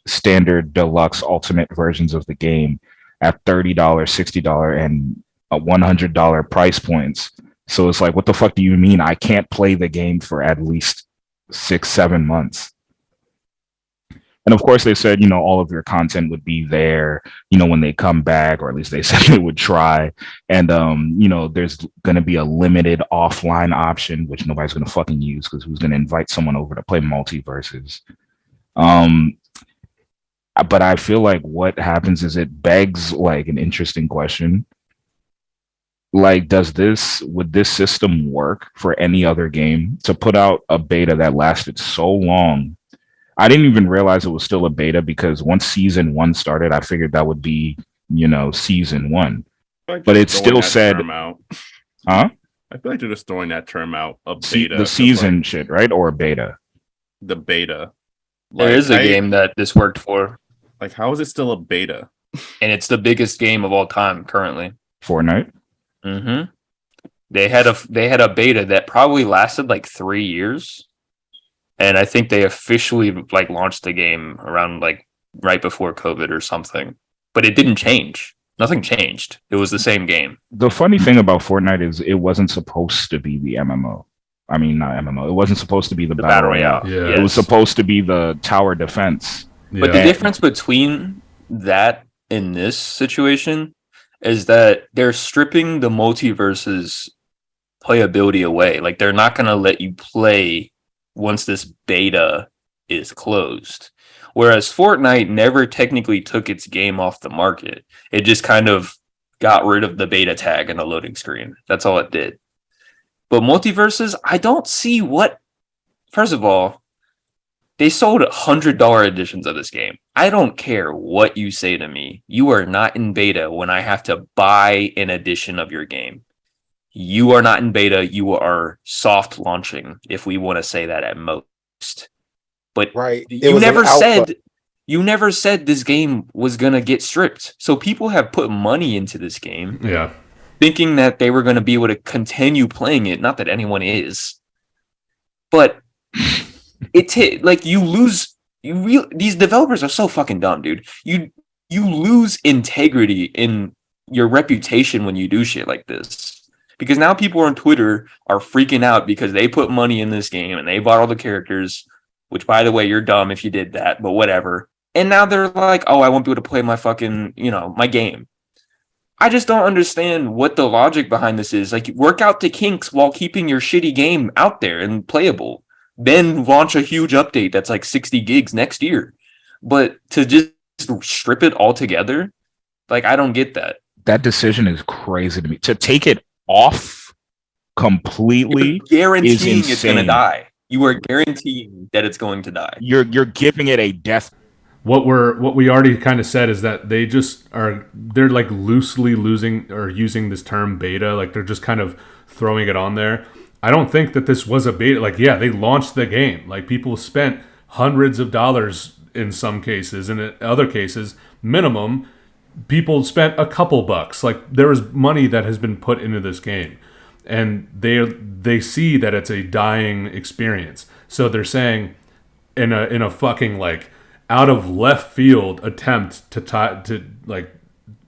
standard, deluxe, ultimate versions of the game at $30, $60, and $100 price points. So it's like, what the fuck do you mean I can't play the game for at least 6-7 months? And of course, they said, all of their content would be there, when they come back, or at least they said they would try. And, there's going to be a limited offline option, which nobody's going to fucking use, because who's going to invite someone over to play Multiversus? But I feel like what happens is it begs like an interesting question. Like, would this system work for any other game? To put out a beta that lasted so long, I didn't even realize it was still a beta, because once season 1 started, I figured that would be, season 1. But it still said, huh? I feel like they're just throwing that term out, a beta. The season shit, right? Or a beta? The beta. There is a game that this worked for. Like, how is it still a beta? And it's the biggest game of all time currently. Fortnite? Mm-hmm. They had a beta that probably lasted like 3 years, and I think they officially like launched the game around like right before COVID or something. But it didn't change. Nothing changed. It was the same game. The funny thing about Fortnite is it wasn't supposed to be the MMO. I mean, not MMO. It wasn't supposed to be the Battle Royale. Yeah. It was supposed to be the tower defense. Yeah. But the difference between that and this situation is that they're stripping the Multiversus playability away. Like, they're not going to let you play once this beta is closed. Whereas Fortnite never technically took its game off the market. It just kind of got rid of the beta tag and the loading screen. That's all it did. But Multiversus, I don't see what... First of all, they sold $100 editions of this game. I don't care what you say to me. You are not in beta when I have to buy an edition of your game. You are not in beta. You are soft launching, if we want to say that at most. But Right. you never said this game was going to get stripped. So people have put money into this game, Yeah. thinking that they were going to be able to continue playing it. Not that anyone is. But like, you lose... these developers are so fucking dumb, dude. You lose integrity in your reputation when you do shit like this. Because now people on Twitter are freaking out because they put money in this game and they bought all the characters, which, by the way, you're dumb if you did that, but whatever. And now they're like, oh, I won't be able to play my fucking, my game. I just don't understand what the logic behind this is. Like, work out the kinks while keeping your shitty game out there and playable. Then launch a huge update that's like 60 gigs next year. But to just strip it altogether, like, I don't get that. That decision is crazy to me. To take it off completely, You're guaranteeing is insane. it's going to die. You are guaranteeing that it's going to die. You're giving it a death. What we already kind of said is that they're like loosely using this term beta, like they're just kind of throwing it on there. I don't think that this was a beta. Like, yeah, they launched the game. Like, people spent hundreds of dollars in some cases, and in other cases, minimum, people spent a couple bucks. Like, there is money that has been put into this game, and they see that it's a dying experience. So they're saying, in a fucking like out of left field attempt to like,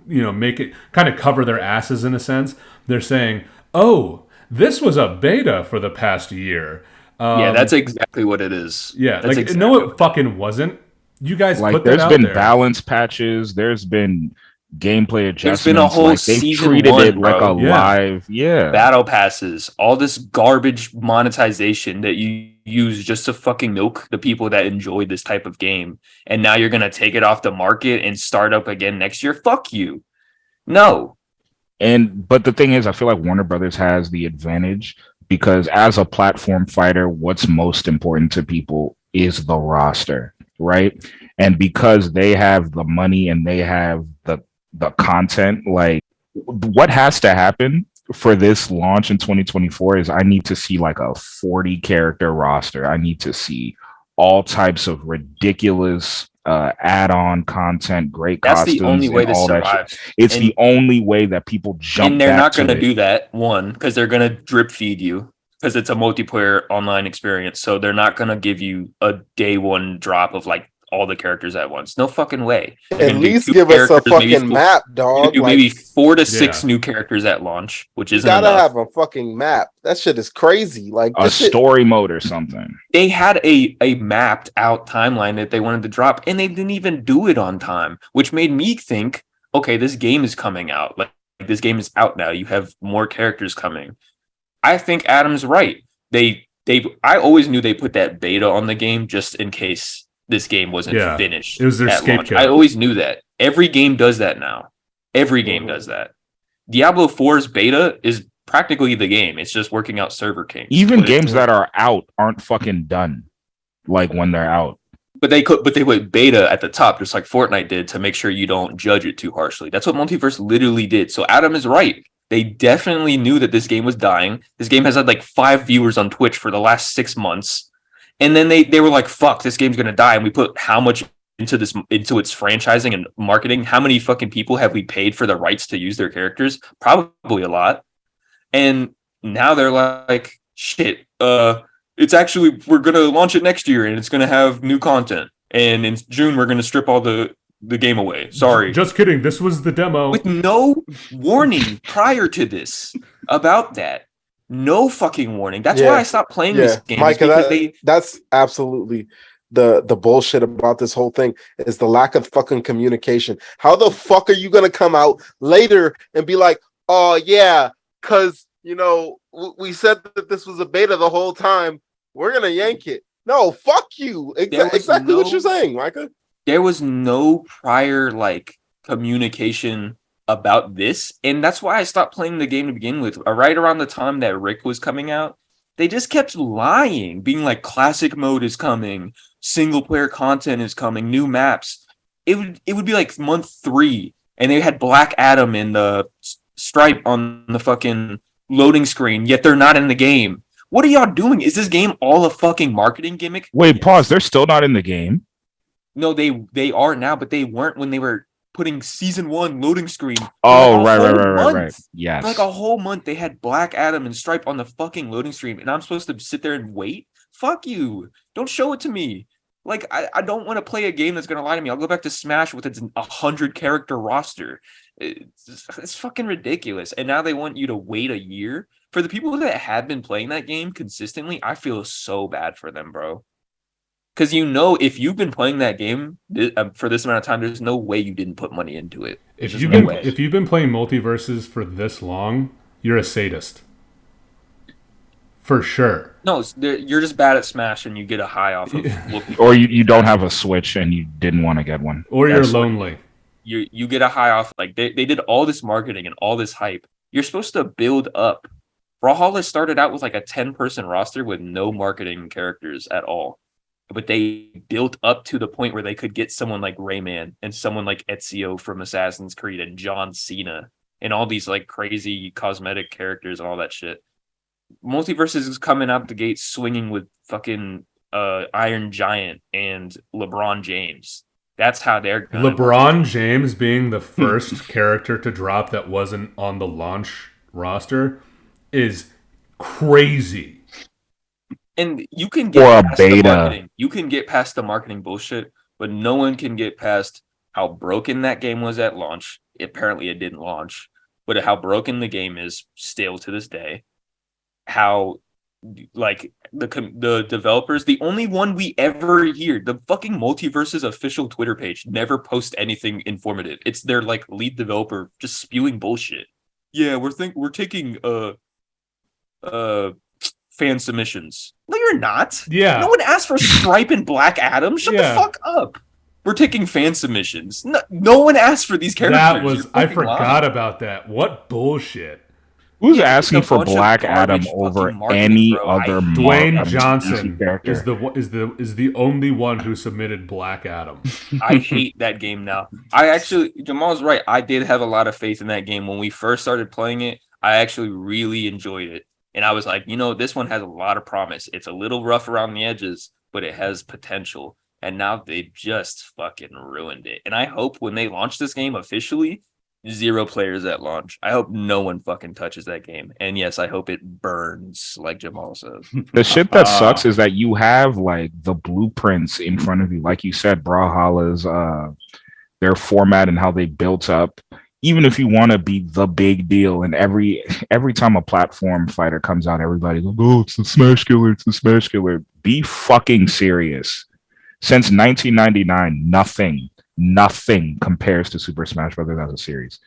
you know, make it kind of cover their asses in a sense. They're saying, "Oh, this was a beta for the past year." Yeah, that's exactly what it is. Yeah, That's like exactly no, what it fucking wasn't. You guys Like, put that there's out been there. balance patches, there's been gameplay adjustments. There's been a whole like, they've season treated one, it like bro. a Yeah. live, battle passes, all this garbage monetization that you use just to fucking milk the people that enjoy this type of game. And now you're going to take it off the market and start up again next year. Fuck you. No. But the thing is, I feel like Warner Brothers has the advantage because as a platform fighter, what's most important to people is the roster, right? And because they have the money and they have the content, like, what has to happen for this launch in 2024 is I need to see like a 40 character roster. I need to see all types of ridiculous add-on content, great That's costumes, the only way to and all that shit. survive. It's And- the only way that people jump. And they're back not going to it. do that, one, because they're going to drip feed you because it's a multiplayer online experience. So they're not going to give you a day one drop of like all the characters at once. No fucking way. They're At gonna do least two give us a characters, maybe fucking four- map, You dog. do Like, maybe 4 to 6 Yeah. new characters at launch, which you isn't gotta enough. have a fucking map. That shit is crazy. Like, A this shit, story mode or something. They had a mapped out timeline that they wanted to drop, and they didn't even do it on time, which made me think, okay, this game is coming out. Like this game is out now. You have more characters coming. I think Adam's right. I always knew they put that beta on the game just in case this game wasn't Yeah, finished. it was their at launch. scapegoat. I always knew that. Every game does that now. Every game does that. Diablo 4's beta is practically the game. It's just working out server kinks. Even But games that are out aren't fucking done. Like when they're out. they put beta at the top, just like Fortnite did, to make sure you don't judge it too harshly. That's what Multiverse literally did. So Adam is right. They definitely knew that this game was dying. This game has had like 5 viewers on Twitch for the last 6 months. And then they were like, fuck, this game's gonna die. And we put how much into its franchising and marketing? How many fucking people have we paid for the rights to use their characters? Probably a lot. And now they're like, shit, it's actually, we're gonna launch it next year and it's gonna have new content. And in June we're gonna strip all the game away. Sorry. Just kidding. This was the demo. With no warning prior to this about that. No fucking warning. That's why I stopped playing this game. Micah, that's absolutely the bullshit about this whole thing is the lack of fucking communication. How the fuck are you gonna come out later and be like, oh yeah, because you know we said that this was a beta the whole time. We're gonna yank it. No, fuck you. Exactly what you're saying, Micah. There was no prior like communication about this, and that's why I stopped playing the game to begin with. Right around the time that Rick was coming out, they just kept lying, being like classic mode is coming, single player content is coming, new maps. It would be like month 3, and they had Black Adam and the Stripe on the fucking loading screen, yet they're not in the game. What are y'all doing? Is this game all a fucking marketing gimmick? Wait, pause. They're still not in the game. No, they are now, but they weren't when they were putting season 1 loading screen. Oh, right. Yes. For like a whole month, they had Black Adam and Stripe on the fucking loading screen, and I'm supposed to sit there and wait? Fuck you. Don't show it to me. Like, I don't want to play a game that's going to lie to me. I'll go back to Smash with its 100 character roster. It's fucking ridiculous. And now they want you to wait a year. For the people that have been playing that game consistently, I feel so bad for them, bro. Because if you've been playing that game for this amount of time, there's no way you didn't put money into it. If you've been playing Multiversus for this long, you're a sadist. For sure. No, you're just bad at Smash and you get a high off of looking. Or you don't have a Switch and you didn't want to get one. Or you're lonely. You get a high off. Like they did all this marketing and all this hype. You're supposed to build up. Brawlhalla started out with like a 10-person roster with no marketing characters at all. But they built up to the point where they could get someone like Rayman and someone like Ezio from Assassin's Creed and John Cena and all these like crazy cosmetic characters and all that shit. Multiversus is coming out the gate swinging with fucking Iron Giant and LeBron James. That's how they're gonna LeBron James being the first character to drop that wasn't on the launch roster is crazy. And you can Or get a past the beta. marketing. You can get past the marketing bullshit, but no one can get past how broken that game was at launch. Apparently, it didn't launch, but how broken the game is still to this day. How, like, the developers, the only one we ever hear, the fucking Multiversus official Twitter page never posts anything informative. It's their like lead developer just spewing bullshit. Yeah, we're taking fan submissions. No, you're not. Yeah. No one asked for Stripe and Black Adam. Shut Yeah. the fuck up. We're taking fan submissions. No one asked for these characters. That was You're I fucking forgot lying. about that. What bullshit. Who's Yeah, asking it's a for bunch of Black garbage Adam over fucking marketing, any bro. other Dwayne DC Johnson character? is the only one who submitted Black Adam. I hate that game now. Jamal's right. I did have a lot of faith in that game when we first started playing it. I actually really enjoyed it. And I was like, this one has a lot of promise. It's a little rough around the edges, but it has potential. And now they just fucking ruined it. And I hope when they launch this game officially, 0 players at launch. I hope no one fucking touches that game. And yes, I hope it burns, like Jamal says. The shit that sucks is that you have like the blueprints in front of you. Like you said, Brawlhalla's their format and how they built up. Even if you want to be the big deal, and every time a platform fighter comes out, everybody goes, "Oh, it's the Smash Killer, it's the Smash Killer." Be fucking serious. Since 1999, nothing compares to Super Smash Brothers as a series.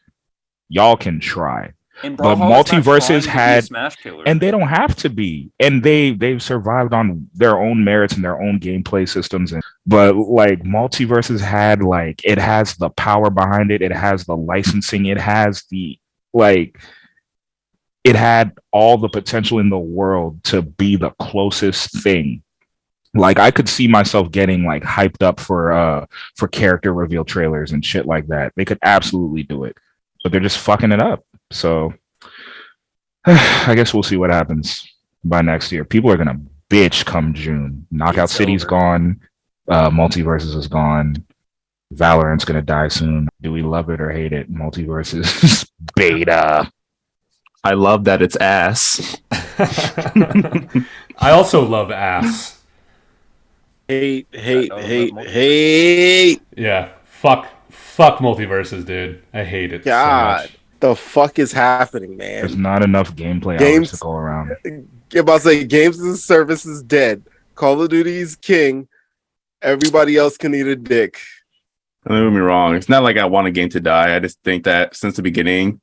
Y'all can try. And But Brawlhalla's not Multiversus trying to be a had- Smash Killer. And they don't have to be. And they've survived on their own merits and their own gameplay systems. But like Multiversus had it has the power behind it. It has the licensing. It has it had all the potential in the world to be the closest thing. Like I could see myself getting hyped up for character reveal trailers and shit like that. They could absolutely do it, but they're just fucking it up. So I guess we'll see what happens by next year. People are gonna bitch come June. Knockout It's City's over. gone. Multiversus is gone. Valorant's gonna die soon. Do we love it or hate it? Multiversus beta. I love that it's ass. I also love ass. Hate. Yeah, fuck Multiversus, dude. I hate it God, so much. the fuck is happening, There's man? not enough gameplay Games- hours to go around. I'm about to say, games as a service is dead. Call of Duty is king. Everybody else can eat a dick. Don't get me wrong. It's not like I want a game to die. I just think that since the beginning,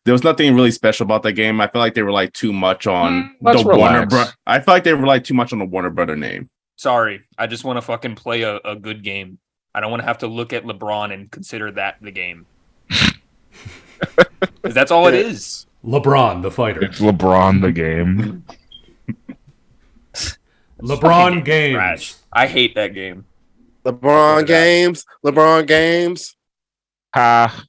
there was nothing really special about that game. I feel like they were too much on let's the Warner relax. I feel like they were too much on the Warner Brother name. Sorry, I just want to fucking play a good game. I don't want to have to look at LeBron and consider that the game. 'Cause that's all it is. LeBron, the fighter. It's LeBron the game. LeBron games. Trash. I hate that game. LeBron games. Ha.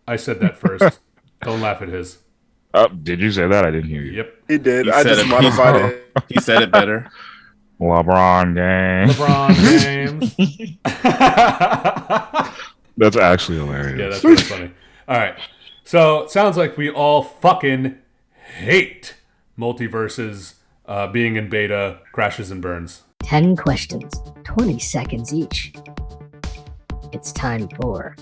I said that first. Don't laugh at his. Oh, did you say that? I didn't hear you. Yep. He did. He I said just it. modified it. He said it better. LeBron game. LeBron games. That's actually hilarious. Yeah, that's really funny. All right. So it sounds like we all fucking hate Multiverses being in beta, crashes and burns. 10 questions, 20 seconds each. It's time for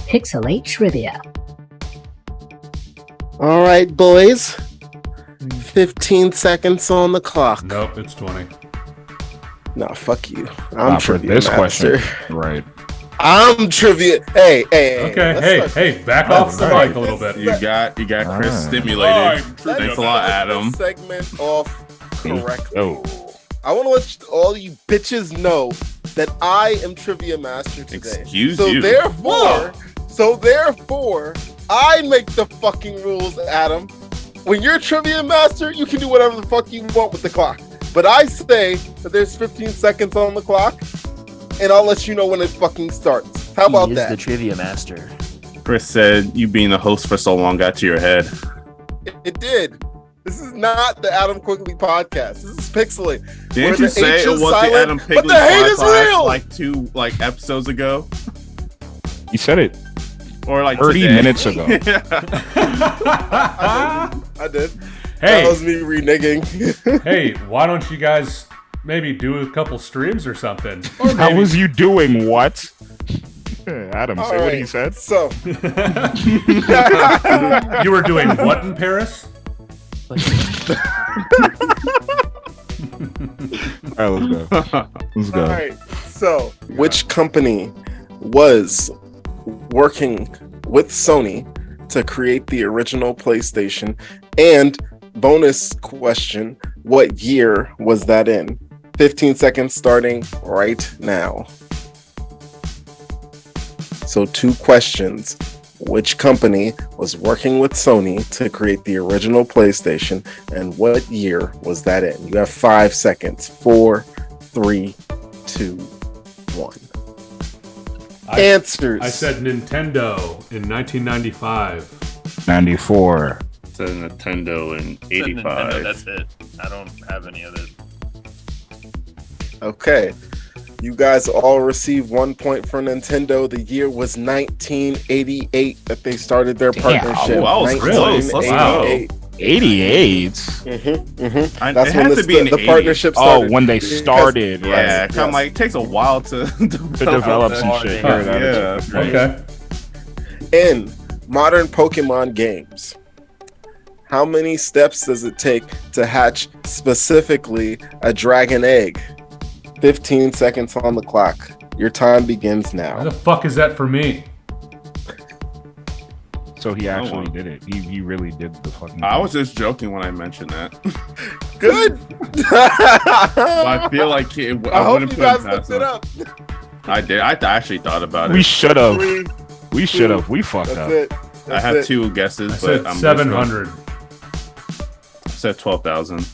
PixelHate Trivia. All right, boys. 15 seconds on the clock. Nope, it's 20. No, fuck you. I'm Not for trivia this master. question. Right. I'm trivia. Hey. Okay, hey, back off the right. mic a little bit. You got Chris Alright. stimulated. Let's Thanks a lot, start Adam. this segment off correctly. Oh. I want to let all you bitches know that I am trivia master today. Excuse so you. Therefore, I make the fucking rules, Adam. When you're trivia master, you can do whatever the fuck you want with the clock. But I say that there's 15 seconds on the clock, and I'll let you know when it fucking starts. How about that? the trivia master. Chris said you being a host for so long got to your head. It did. This is not the Adam Quigley podcast. This is PixelHate. Didn't you the say H it is was silent, the Adam but Piglet the hate is podcast real. like 2 episodes ago? You said it Or like 30 today? minutes ago. I did. Hey, That was me reneging. hey, why don't you guys maybe do a couple streams or something? Or How maybe- was you doing what? Adam, All say what he right, said. So, You were doing what in Paris? All right, let's go. Let's go. all right. So, which company was working with Sony to create the original PlayStation? And bonus question, what year was that in? 15 seconds starting right now. So 2 questions. Which company was working with Sony to create the original PlayStation, and what year was that in? You have 5 seconds. 4, 3, 2, 1. Answers. I said Nintendo in 1995. 94. It's a Nintendo in Said 85. Nintendo, that's it. I don't have any other. Okay. You guys all received 1 point for Nintendo. The year was 1988 that they started their partnership. Oh, I was close. Let's go. 88. That's when to be in the 80. partnership Oh, started. when they started. Yeah, Right. kind of like it takes a while to develop some that. shit. Huh, That yeah. is great. Okay. In modern Pokemon games, how many steps does it take to hatch specifically a dragon egg? 15 seconds on the clock. Your time begins Why now. the fuck is that for me? So he actually did it. He really did the fucking. I was just joking when I mentioned that. Good. But I feel like I I hope wouldn't you put guys it looked past it him. up. I did. I actually thought about We it. should have. 3, We should have. We fucked that's up. it. I That's have it. 2 guesses, I but said I'm 700. I said 12,000.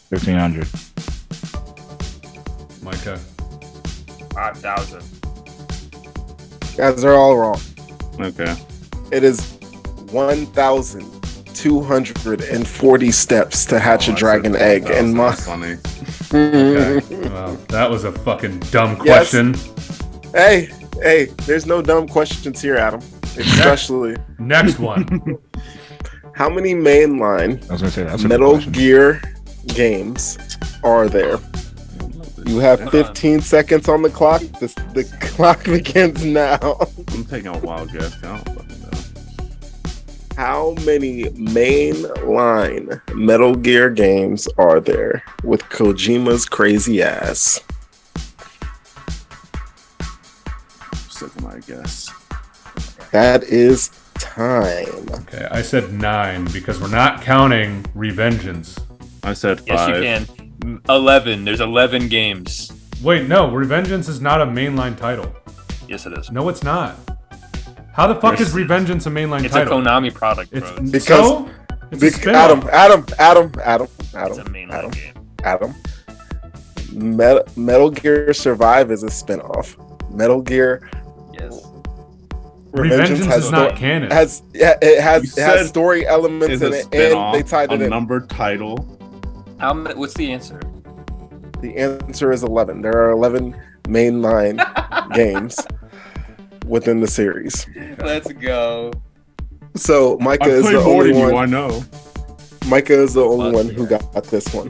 1,500. Micah. 5,000. Guys are all wrong. Okay. It is 1,240 steps to hatch a dragon egg. And my funny. Okay. Well, that was a fucking dumb Yes. question. hey, there's no dumb questions here, Adam. Especially, Next one. how many mainline I was gonna say that's a good Metal question. Gear games are there? You have 15 seconds on the clock. The clock begins now. I'm taking a wild guess. I don't fucking know. How many mainline Metal Gear games are there with Kojima's crazy ass? Sick of my guess. That is time. Okay, I said 9 because we're not counting Revengeance. I said 5. Yes, you can. 11. There's 11 games. Wait, no, Revengeance is not a mainline title. Yes, it is. No, it's not. How the fuck is Revengeance a mainline It's title? a Konami product, It's bro. Because- so? It's a spin-off. Adam, It's a mainline game. Metal Gear Survive is a spinoff. Metal Gear Yes. Revengeance is not canon. it has You said story elements Is in a it, and spin-off, they tied a it in. numbered title. What's the answer? The answer is 11. There are 11 mainline games within the series. Let's go. So Micah I is play the more only than you. one. I know. Micah is the only Let's one who got this one.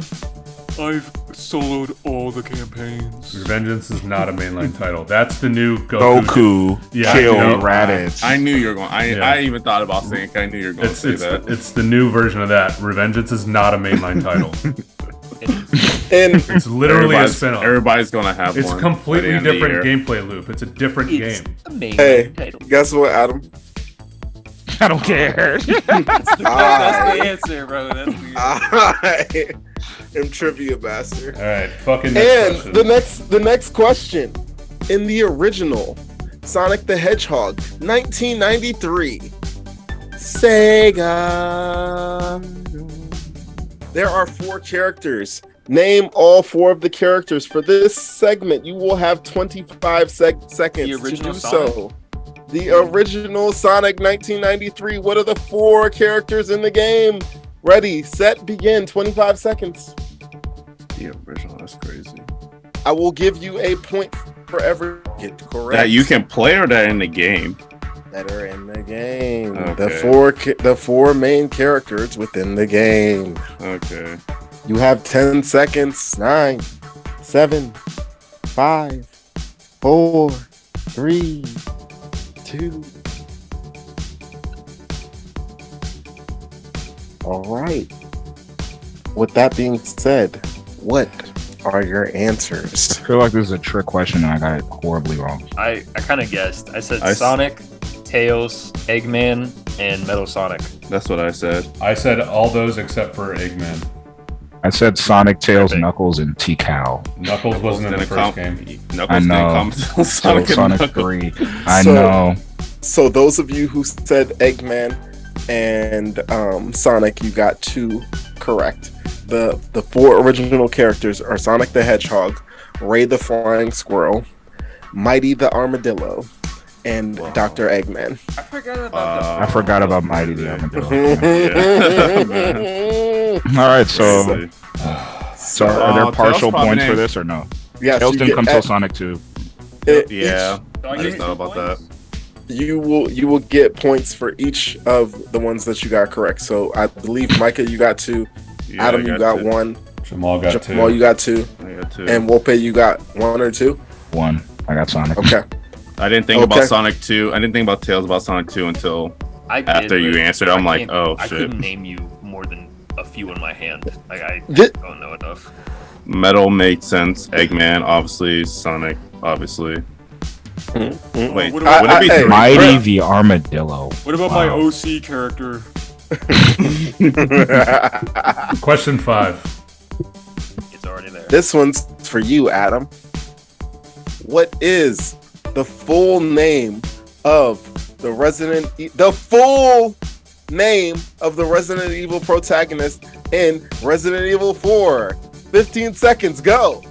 I've soloed all the campaigns. Revengeance is not a mainline title. That's the new Goku. Goku Yeah, killed you know, Raditz. I knew you were going. Yeah. I even thought about saying. I knew you were going to It's say that. it's the new version of that. Revengeance is not a mainline title. And It's literally a spin-off. Everybody's going to have It's one. completely by the end of the different year. gameplay loop. It's a different It's game. a mainline hey, title. guess what, Adam? I don't care. That's the answer, bro. That's the I am trivia master. All right, fucking next And question. the next question. In the original Sonic the Hedgehog 1993 Sega, there are 4 characters. Name all 4 of the characters. For this segment, you will have 25 seconds to original do Sonic? so. The original Sonic 1993. What are the 4 characters in the game? Ready, set, begin. 25 seconds. The original. That's crazy. I will give you a point for every get correct. That you can play or that in the game? That are in the game. Okay. The four main characters within the game. Okay. You have 10 seconds. 9, 7, 5, 4, 3, 2. All right. With that being said, what are your answers? I feel like this is a trick question and I got it horribly wrong. I kind of guessed. I said Sonic, Tails, Eggman, and Metal Sonic. That's what I said. I said all those except for Eggman. I said Sonic, Tails, Knuckles, and T-Cow. Knuckles wasn't in the first game. Knuckles I know. didn't come to Sonic, So Sonic and 3. I know. So those of you who said Eggman and Sonic, you got 2 correct. The 4 original characters are Sonic the Hedgehog, Ray the Flying Squirrel, Mighty the Armadillo, and Dr. Eggman. I forgot about Mighty the Armadillo. Yeah. All right, so are there partial Tails points probably for this or no? Yes, Tails you didn't get come till Sonic 2. Yeah. So I just thought about that. You will get points for each of the ones that you got correct. So I believe Micah, you got 2. Yeah, Adam, you got 2. 1. Jamal got 2. Jamal, you got 2. I got 2. And Wope, you got 1 or 2. 1. I got Sonic. Okay. I didn't think about Sonic 2. I didn't think about Tails about Sonic 2 until after you answered. I'm like, oh I shit. couldn't name you more than a few in my hand. Like I Thi- don't know enough. Metal makes sense. Eggman, obviously. Sonic, obviously. Wait, what about- would it be Hey, 3? Mighty the Armadillo. What about my OC character? Question 5. It's already there. This one's for you, Adam. What is the full name of the full name of the Resident Evil protagonist in Resident Evil 4? 15 seconds, go.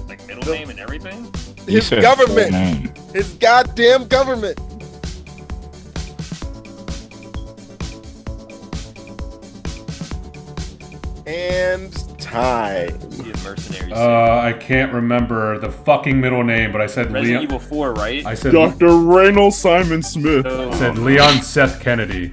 Like middle name and everything. You His said government. full name. His goddamn government. And time. See if mercenaries. I can't remember the fucking middle name, but I said Resident Leon. Evil 4, right? I said Reynolds Simon Smith. said Leon Seth Kennedy.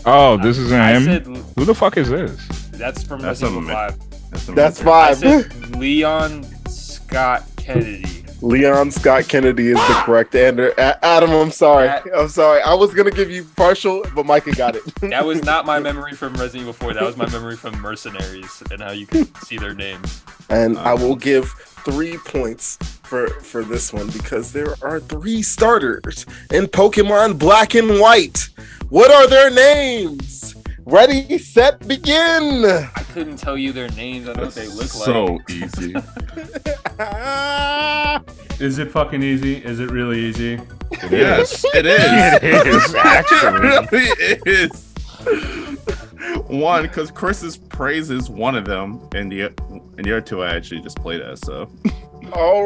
Oh, this isn't I him? said Who the fuck is this? that's from That's Resident Evil a 5. That's I 5. said Leon Scott Kennedy. Leon Scott Kennedy is the correct answer. Adam, I'm sorry. I'm sorry. I was gonna give you partial, but Micah got it. That was not my memory from Resident Evil 4. That was my memory from Mercenaries and how you can see their names. And I will give 3 points for this one because there are 3 starters in Pokemon Black and White. What are their names? Ready, set, begin. I couldn't tell you their names. I know what they look So like. easy. Is it fucking easy? Is it really easy? Yes, it is. It is, actually. It really is. One, because Chris's praise is one of them, and the other 2 I actually just played as. So, All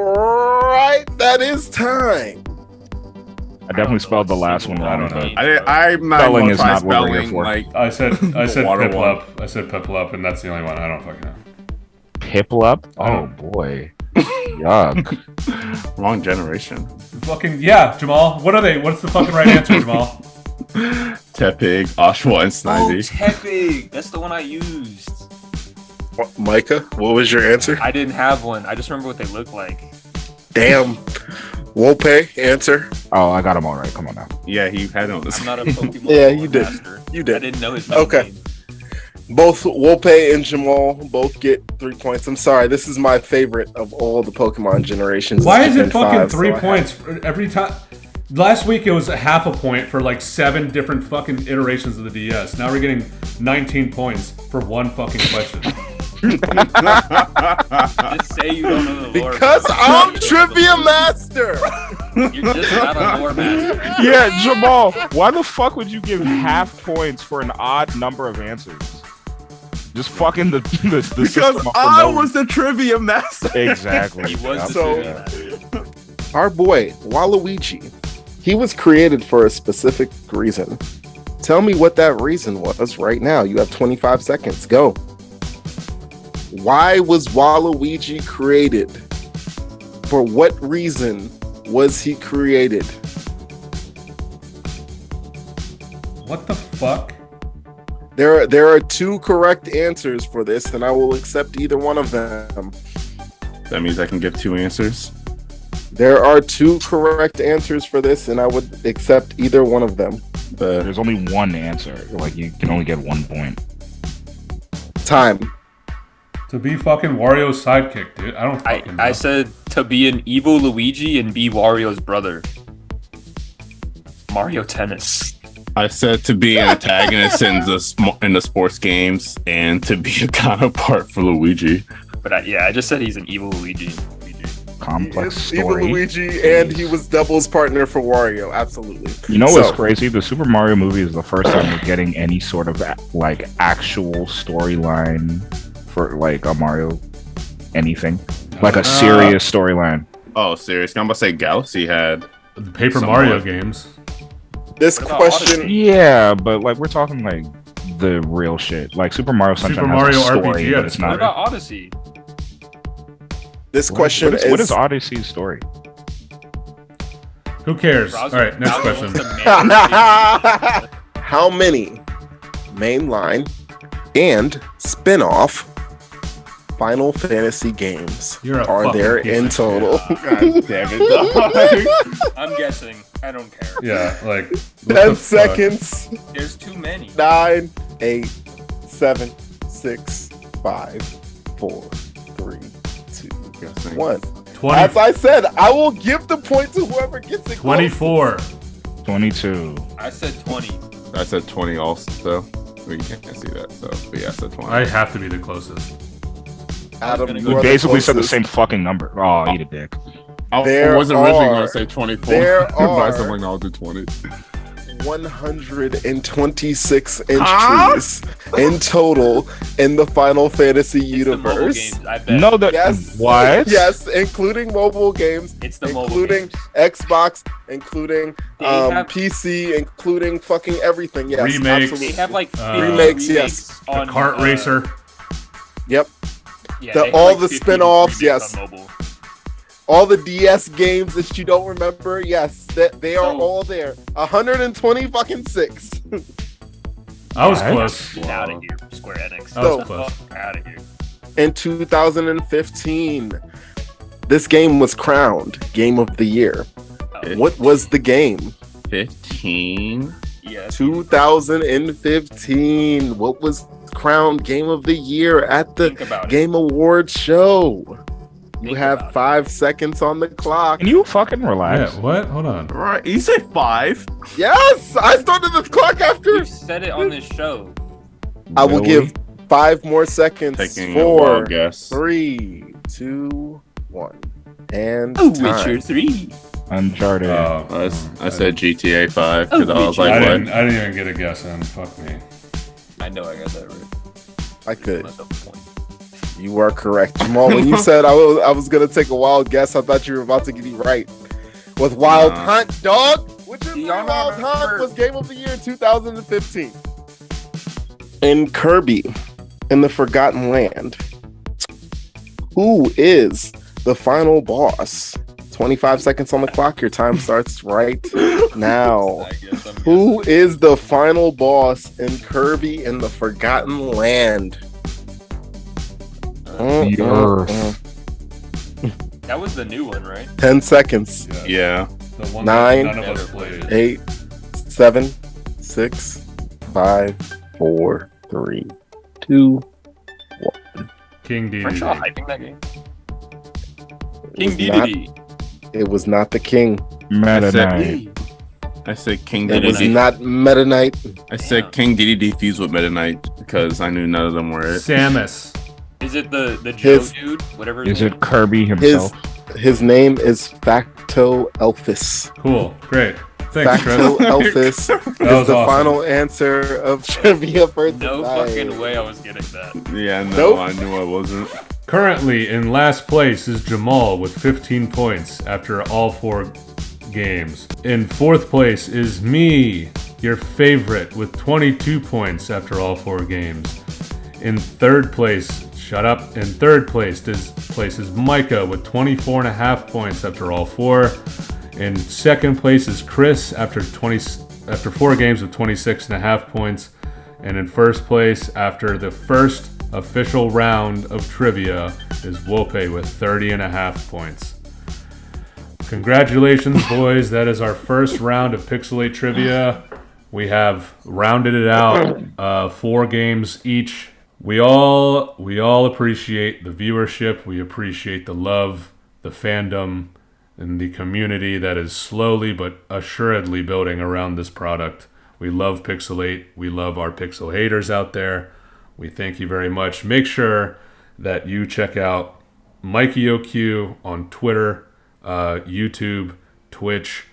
right, that is time. I definitely spelled the last one wrong. But I'm not Spelling gonna is try not what we're here spelling for. like I said Water one. Piplup. I said Piplup, and that's the only one. I don't fucking know. Piplup? Oh boy. Yuck. wrong generation. Fucking yeah, Jamal. What are they? What's the fucking right answer, Jamal? Tepig, Oshwa, and Oh, Snivy. Tepig. That's the one I used. Micah, what was your answer? I didn't have one. I just remember what they look like. Damn. Wope, answer. Oh, I got him all right. Come on now. Yeah, he had on this. I'm not a Pokemon Yeah, you lore did. master. You I did. didn't know his middle Okay. name. Both Wope and Jamal both get 3 points. I'm sorry, this is my favorite of all the Pokemon generations. Why It's is it been fucking 5, so 3 I points for every time? Last week it was a half a point for like 7 different fucking iterations of the DS. Now we're getting 19 points for one fucking question. Just say you don't know the lore. Because I'm Trivia Master. You're just not a lore master. Yeah, Jamal, why the fuck would you give half points for an odd number of answers? Just fucking the Because system up for I no- was the trivia master. Exactly. He was the So- trivia master. Our boy, Waluigi, he was created for a specific reason. Tell me what that reason was right now. You have 25 seconds. Go. Why was Waluigi created? For what reason was he created? What the fuck? There are 2 correct answers for this, and I will accept either one of them. That means I can give 2 answers. There are 2 correct answers for this, and I would accept either one of them. There's only one answer. Like, you can only get 1 point. Time. To be fucking Wario's sidekick, dude. I don't fucking know. I said to be an evil Luigi and be Wario's brother. Mario Tennis. I said to be an antagonist in the sports games and to be a counterpart for Luigi. But I just said he's an evil Luigi. Complex It's story. Evil Luigi, and he was Double's partner for Wario. Absolutely. You know what's crazy? The Super Mario movie is the first time we're getting any sort of like actual storyline for like a Mario anything. Like a serious storyline. Oh, serious? I'm about to say Galaxy had The Paper somewhat. Mario games. This What about question, Odyssey? Yeah, but like we're talking like the real shit. Like Super Mario Sunshine Super has Mario a story, RPG but had it's a What not. about Odyssey? this question What is Odyssey's story? Who cares? Bowser- All right, next Bowser question. wants to manage how many mainline and spin-off Final Fantasy games You're a are fucking there piece in of total? God damn it. I'm guessing. I don't care. Yeah, like what 10 the fuck? seconds. There's too many. 9, 8, 7, 6, 5, 4, 3, 2, 1. 20, As I said, I will give the point to whoever gets it. 24. 22. I said 20. I said 20 also. Well, you can't see that, so but yeah, I said 20. I have to be the closest. Adam, gonna you go are We the basically said the closest. same fucking number. Oh, eat a dick. I There wasn't originally are- going to say 24. there but I are- said, like, no, I'll do 20. 126 entries in total in the Final Fantasy It's the mobile universe. games, I bet. No, that Yes. what? Yes, including mobile games, It's the mobile including games. Xbox, including They have- PC, including fucking everything. Yes, Remakes. absolutely. They have like 50 Remakes, yes. The on kart racer. Yep. Yeah, The- they have, all like, the 50 spin-offs, remakes yes. on mobile. All the DS games that you don't remember, yes, that they are So- all there. 120 fucking 6. I was What? close. Get out of here, Square Enix. I was So- close. Out of here. In 2015, this game was crowned Game of the Year. What was the game? 15? Yeah. 2015. What was crowned Game of the Year at the Think about it. Game Awards show? You Think have about it. 5 seconds on the clock. Can you fucking Yeah, relax? what? Hold on. Right. You said 5? Yes, I started the clock after. You've said it on this show. I will Really? give 5 more seconds. Taking a 4, wild guess. 3, 2, 1, and Oh, time. Witcher 3. Uncharted. I said GTA 5 because I was Oh, like, I what? didn't even get a guess in. Fuck me. I know I got that right. I could. That's a point. You are correct, Jamal. When you said I was gonna take a wild guess, I thought you were about to get it right. With Wild Nah. Hunt, dog. Which is Y'all Wild remember- Hunt was Game of the Year 2015. In Kirby, in the Forgotten Land, who is the final boss? 25 seconds on the clock. Your time starts right now. I guess I'm Who is the final boss in Kirby in the Forgotten Land? The Earth. That was the new one, right? 10 seconds. Yeah. The one 9, that none of us played. 8, 7, 6, 5, 4, 3, 2. King D. Aren't y'all hyping that game? King was not- DDD. It was not the king. Meta said- Knight. I said King It was DDD. not Meta Knight. I said King DDD fused with Meta Knight because I knew none of them were it. Samus. Is it the Joe His- dude? Whatever. Is his it Kirby himself? His name is Facto Elphis. Cool. Great. Thanks, Facto Chris. Elphis is was the awesome. final answer of trivia for name? No tonight. fucking way I was getting that. Yeah, no, Nope. I knew I wasn't. Currently in last place is Jamal with 15 points after all 4 games. In 4th place is me your favorite, with 22 points after all 4 games. In third place, shut up. In third place is Micah with 24.5 points after all 4. In second place is Chris after 4 games with 26.5 points. And in first place after the first official round of trivia is Wope with 30.5 points. Congratulations, boys. That is our first round of PixelHate Trivia. We have rounded it out, 4 games each. We all appreciate the viewership. We appreciate the love, the fandom, and the community that is slowly but assuredly building around this product. We love PixelHate. We love our Pixel haters out there. We thank you very much. Make sure that you check out Mikey OQ on Twitter, YouTube, Twitch.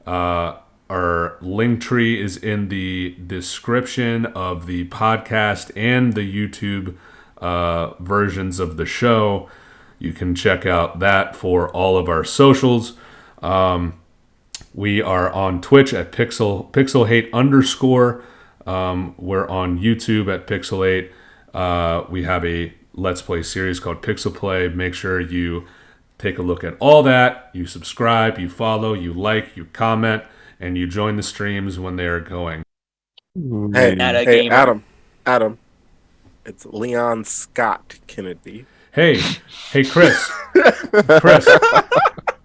Our link tree is in the description of the podcast and the YouTube versions of the show. You can check out that for all of our socials. We are on Twitch at PixelHate _. We're on YouTube at PixelHate. We have a Let's Play series called Pixel Play. Make sure you take a look at all that. You subscribe, you follow, you like, you comment, and you join the streams when they are going. Hey, Not a hey, gamer. Adam. It's Leon Scott Kennedy. Hey, Chris.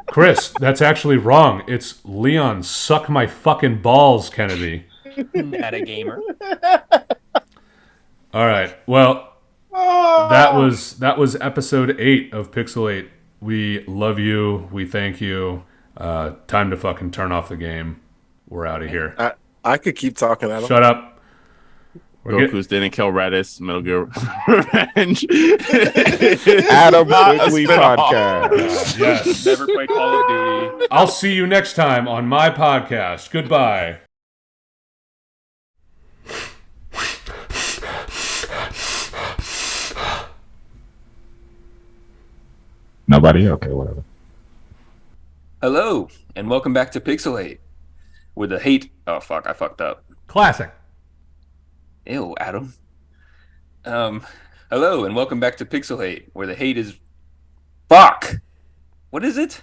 Chris, that's actually wrong. It's Leon Suck My Fucking Balls Kennedy. Not a gamer. All right. Well, that was episode 8 of PixelHate. We love you. We thank you. Time to fucking turn off the game. We're out of here. I could keep talking, Adam. Shut up. Goku's didn't kill Raditz, Metal Gear Revenge. Adam Quigley podcast. Yes. Never played Call of Duty. I'll see you next time on my podcast. Goodbye. Nobody? Okay, whatever. Hello, and welcome back to PixelHate, where the hate... Oh, fuck, I fucked up. Classic. Ew, Adam. Hello, and welcome back to PixelHate, where the hate is... Fuck! What is it?